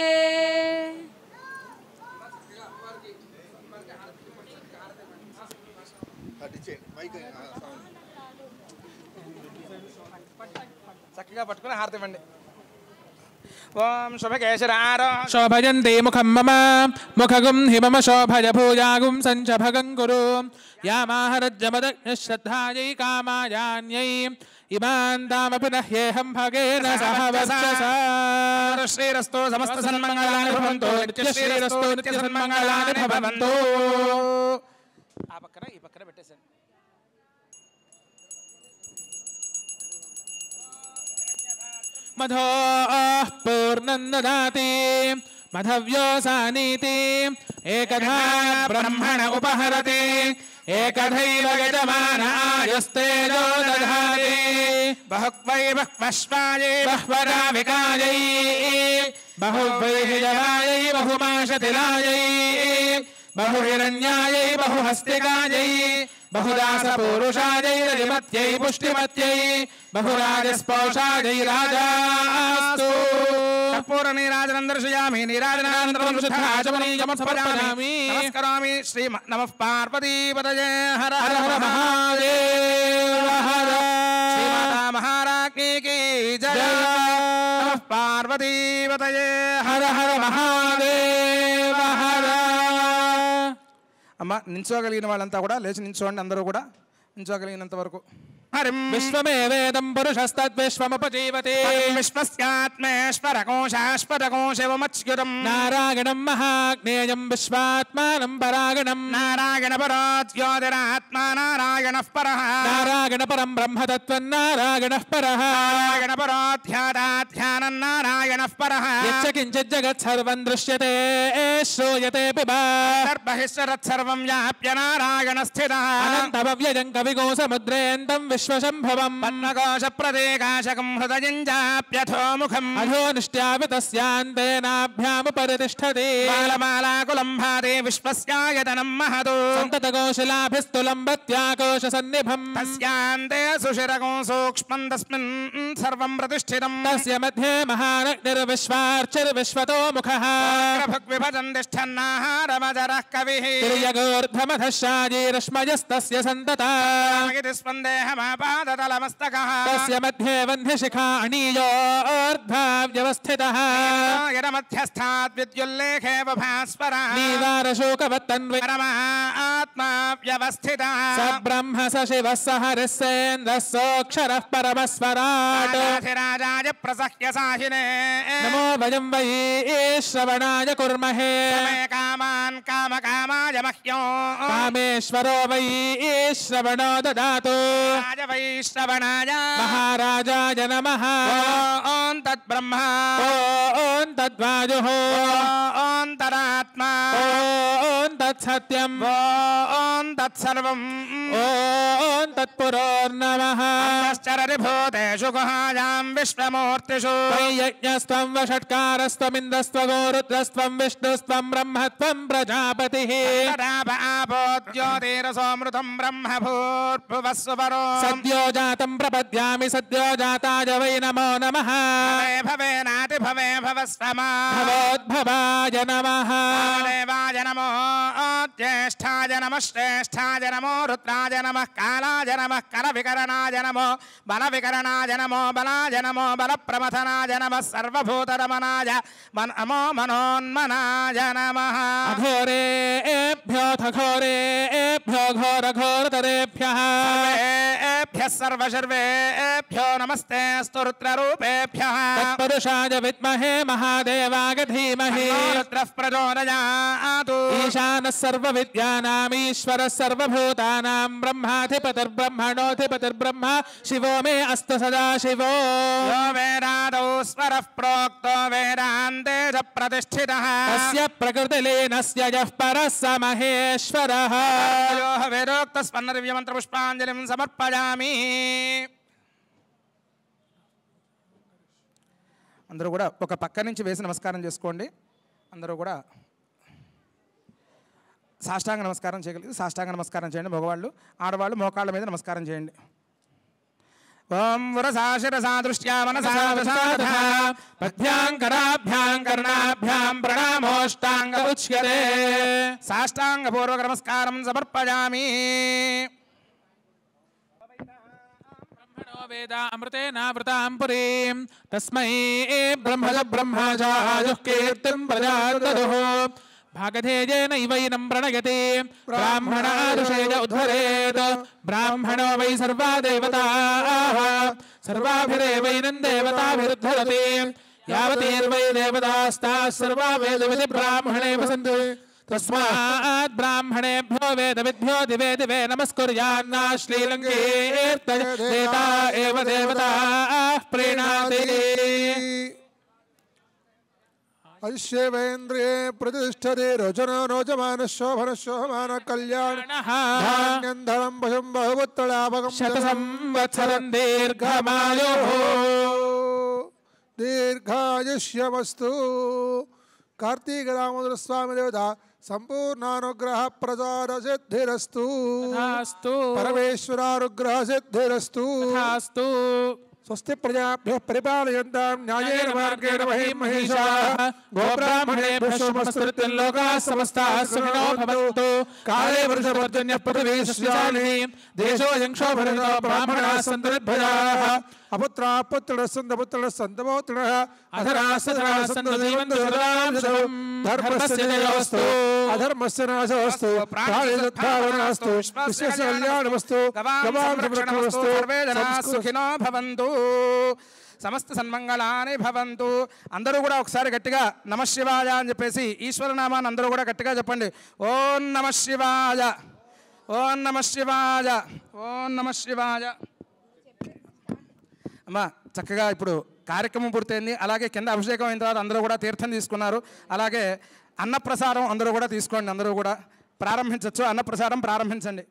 S1: చక్కగా పట్టుకుని హారతి ఇవ్వండి. ఓం శుభకేశరారో
S4: శోభయంతే ముఖం మమ ముఖగుం హిమమ శోభయ భూయాగుం సంచభగం కురు యామాహరజ్యమదశ్రద్ధాయై కామాయాన్యై ఇమాన్ తామపి నహ్యేహం భగేన సహ వత్ససా.
S1: శ్రీరస్తు సమస్త సన్మంగళాని భవంతు నిత్యశ్రీరస్తు నిత్య సన్మంగళాని భవంతు. ఆ పక్కన ఈ పక్కన పెట్టేశాను.
S4: మధో పూర్ణం దదాతి మధవ్యోసానీతి ఏకధా బ్రహ్మణ ఉపహరతి ఏకధైవ యజమానాయస్తేజో దధాతి
S1: బహువై బహ్వశ్వాయై
S4: బహ్వరావికాయై బహువై జవాయై బహుమాశతిలాయై బహుహిరణ్యాయై బహుహస్తికాయై బహుదాసపూరుషాయై రజిమత్యై పుష్టిమత్యై బహురాజస్పౌషాయై రాజాస్తు.
S1: కర్పూర నీరాజనం దర్శయామి నీరాజనానంతరం శుద్ధాచమనీయమస్పదామి నమస్కరామి. శ్రీ నమః పార్వతీపతయే హర హర
S4: మహాదేవ హర
S1: శ్రీ మాతా మహారాజ్ఞీ కీ జయ. నమః పార్వతీపతయే
S4: హర హర మహాదేవ హర.
S1: అమ్మ నించోగలిగిన వాళ్ళంతా కూడా లేచి నించోండి. అందరూ కూడా నించోగలిగినంత వరకు. హరిం
S4: విశ్వమేవేదం పురుషస్తద్విశ్వముపజీవతి
S1: విశ్వస్యాత్మేశ్వరకోశాశ్వరకోశవమచ్యుతం
S4: నారాయణం మహాజ్ఞేయం విశ్వాత్మానం పరాగణం
S1: నారాయణ పరాజ్యోతిరాత్మా నారాయణః పరః
S4: నారాయణ పరం బ్రహ్మతత్వం నారాయణః పరః
S1: నారాయణ పరాధ్యాదాధ్యానం నారాయణః పరః
S4: యచ్చ కించిత్ జగత్ సర్వం దృశ్యతే శ్రూయతే పిబా
S1: సర్వహిశ్వరత్సర్వం వ్యాప్య నారాయణ స్థితః
S4: అనంతవ్యయం కవిగో సముద్రేంతం విశ్వశంభవం
S1: పన్నకోశ ప్రదేకాశకం హృదయం చాప్యథోముఖం
S4: అధో నిష్ట్యాపి తస్యాంతేనాభ్యాముపరితిష్ఠతి
S1: బాలమాలాకులం భాతే విశ్వస్యాయతనం మహతో
S4: సంతతకోశలాభిస్తులంబత్యాకోశ సన్నిభం
S1: తస్యాంతే సుషిరకం సూక్ష్మం తస్మిన్ సర్వం ప్రతిష్ఠితం
S4: తస్య మధ్యే మహానగ్నిర్విశ్వార్చిర్విశ్వతో ముఖః
S1: విభజన్ తిష్టన్నాహారమజరః కవిః
S4: తిర్యగోర్ధమధః శాయీరశ్మయస్తస్య సంతతాః
S1: స్పందేహమాపాదతలమస్తకః
S4: తస్య మధ్యే వహ్నిశిఖా అణీయోర్ధ్వా వ్యవస్థితః
S1: యదమధ్యస్థాత్ విద్యుల్లేఖేవ భాస్వరః
S4: నీవారశోకవత్తన్వి
S1: పరమాత్మా వ్యవస్థితః
S4: స బ్రహ్మ స శివः స హరిः సేంద్రः సోऽక్షరः పరమస్వరాట్
S1: రాజాయ ప్రసహ్య సాహినే
S4: నమో వయం వై శ్రవణాయ కుర్మహే
S1: కామాన్ కామకామాయ మహ్యం
S4: కామేశ్వరో వై శ్రవణో దదాతు
S1: రాజవైశ్రవణాయ
S4: మహారాజాయ నమః
S1: ఓం తద్బ్రహ్మ
S4: ఓం తద్వాయుః
S1: ఓం తదాత్మా
S4: ఓం తత్సత్యం
S1: ఓం తత్సర్వం
S4: ఓం తత్పురోర్నమః
S1: చరతి భూతేషు గుహాయాం విశ్వమూర్తిషు
S4: యజ్ఞస్త్వం వషట్కారస్త్వమింద్రస్త్వగోరుద్రస్త్వం విష్ణుస్త్వం బ్రహ్మత్వం ప్రజాపతిః
S1: జ్యోతిరసోమృతం బ్రహ్మభూర్భువస్సు పరో
S4: సద్యో జాతం ప్రపద్యామి సద్యో జాతాయ వై నమో నమః
S1: భవేనాతి భవే భవస్వమా
S4: భవోద్భవాయ నమః
S1: దేవాయ నమో జ్యేష్ఠాయ నమ శ్రేష్ఠాయ నమో రుద్రాయ నమః కాలాయ నమః కరవికరణాయ నమో బలవికరణాయ నమో బలాయ నమో బలప్రమథనాయ నమః సర్వభూతరమణాయ నమో మనోన్మనాయ నమః
S4: అఘోరేభ్యోऽथ ఘోరేభ్యో ఘోరఘోరతరేభ్యः
S1: సర్వశర్వేభ్యో నమస్తే స్తురుద్రరూపేభ్యः
S4: తత్పురుషాయ విద్మహే మహాదేవాయ ధీమహి
S1: రుద్రః ప్రచోదయాతు
S4: ఈశానः సర్వవిద్యానామీశ్వరः సర్వభూతానాం బ్రహ్మాధిపతిర్బ్రహ్మణోధిపతిర్బ్రహ్మ శివో మే అస్తు సదాశివో
S1: యో వేదాదౌ స్వరః ప్రోక్తో వేదాంతే చ ప్రతిష్ఠితః
S4: తస్య ప్రకృతిలీనస్య యః పరः స మహేశ్వరः
S1: యో వేదోక్త స్పన్నదివ్యమంత్ర పుష్పాంజలిం సమర్పయామి. అందరూ కూడా ఒక పక్క నుంచి వేసి నమస్కారం చేసుకోండి. అందరూ కూడా సాష్టాంగ నమస్కారం చేయగలిగి సాష్టాంగ నమస్కారం చేయండి. మగవాళ్ళు ఆడవాళ్ళు మోకాళ్ళ మీద నమస్కారం చేయండి. ఓం వరసాశిరసా దృష్ట్యా మనసా
S4: పద్భ్యాం కరాభ్యాం కర్ణాభ్యాం ప్రణామోష్టాంగ ఉచ్యతే
S1: సాష్టాంగ పూర్వక నమస్కారం సమర్పయామి.
S4: బ్రహ్మణో వేద అమృతేనావృతాం పురీం తస్మై బ్రహ్మజ బ్రహ్మజాయుః కీర్తిం ప్రజాదదుః భాగధేయేనైవైనం ప్రణయతే బ్రాహ్మణాదుషేయ ఉద్ధరేత్ బ్రాహ్మణో వై సర్వా దేవతాః సర్వాభిరేవైనం దేవతాభిరుద్ధరతి యావతీర్వై దేవతాస్తాః సర్వా వేదవిధి బ్రాహ్మణే వసంతి తస్మాత్ బ్రాహ్మణేభ్యో వేదవిద్భ్యో దివే దివే నమస్కుర్యాన్నా శ్రీలంకేర్తయేత ఏవ దేవతాః ప్రీణాతి
S2: ఐశ్వేంద్రియే ప్రతిష్టతే రోచన రోచమాన శోభన శోభమాన కళ్యాణ ధాన్యంధరం పశుం బహుపుత్రలాభకం
S4: శత సంవత్సరం దీర్ఘమాయుః
S2: దీర్ఘాయుష్యమస్తు. కార్తీక దామోదర స్వామి దేవత సంపూర్ణానుగ్రహ ప్రసాద సిద్ధిరస్తు.
S4: తథాస్తు
S2: పరమేశ్వరానుగ్రహ సిద్ధిరస్తు.
S4: తథాస్తు.
S2: స్వస్తి ప్రజాభ్యః పరిపాలయంతాం న్యాయేన మార్గేణ మహీం మహేషాః
S4: గోబ్రాహ్మణేభ్యः శుభమస్తు లోకాః సమస్తాః సుఖినో భవంతు కాలే వర్షపర్జన్యః పృథివీ సస్యాలినీ దేశోऽयं శోభనతో బ్రాహ్మణాः సन्तు నిర్భయాः
S2: అపుత్రాः పుత్రుడः సन्तు పుత్రుడः సन्तు పౌత్రుడः
S4: అధరాः సధరాः సन्तు జీవంతు సదాం శతం ధర్మస్య జయోస్తు
S2: అధర్మస్య నాశోస్తు ప్రాణిసద్భావనాస్తు విశ్వస్య కళ్యాణమస్తు గవాం సంరక్షణమస్తు
S1: సర్వే జనాః సుఖినో భవంతు సమస్త సన్మంగళాని భవంతు. అందరూ కూడా ఒకసారి గట్టిగా నమ శివాయ అని చెప్పేసి ఈశ్వరనామాన్ని అందరూ కూడా గట్టిగా చెప్పండి. ఓం నమ శివాయ, ఓం నమ శివాయ, ఓం నమ శివాయ. అమ్మా చక్కగా ఇప్పుడు కార్యక్రమం పూర్తయింది. అలాగే కింద అభిషేకం అయిన తర్వాత అందరూ కూడా తీర్థం తీసుకున్నారు. అలాగే అన్నప్రసాదం అందరూ కూడా తీసుకోండి. అందరూ కూడా ప్రారంభించవచ్చు. అన్నప్రసాదం ప్రారంభించండి.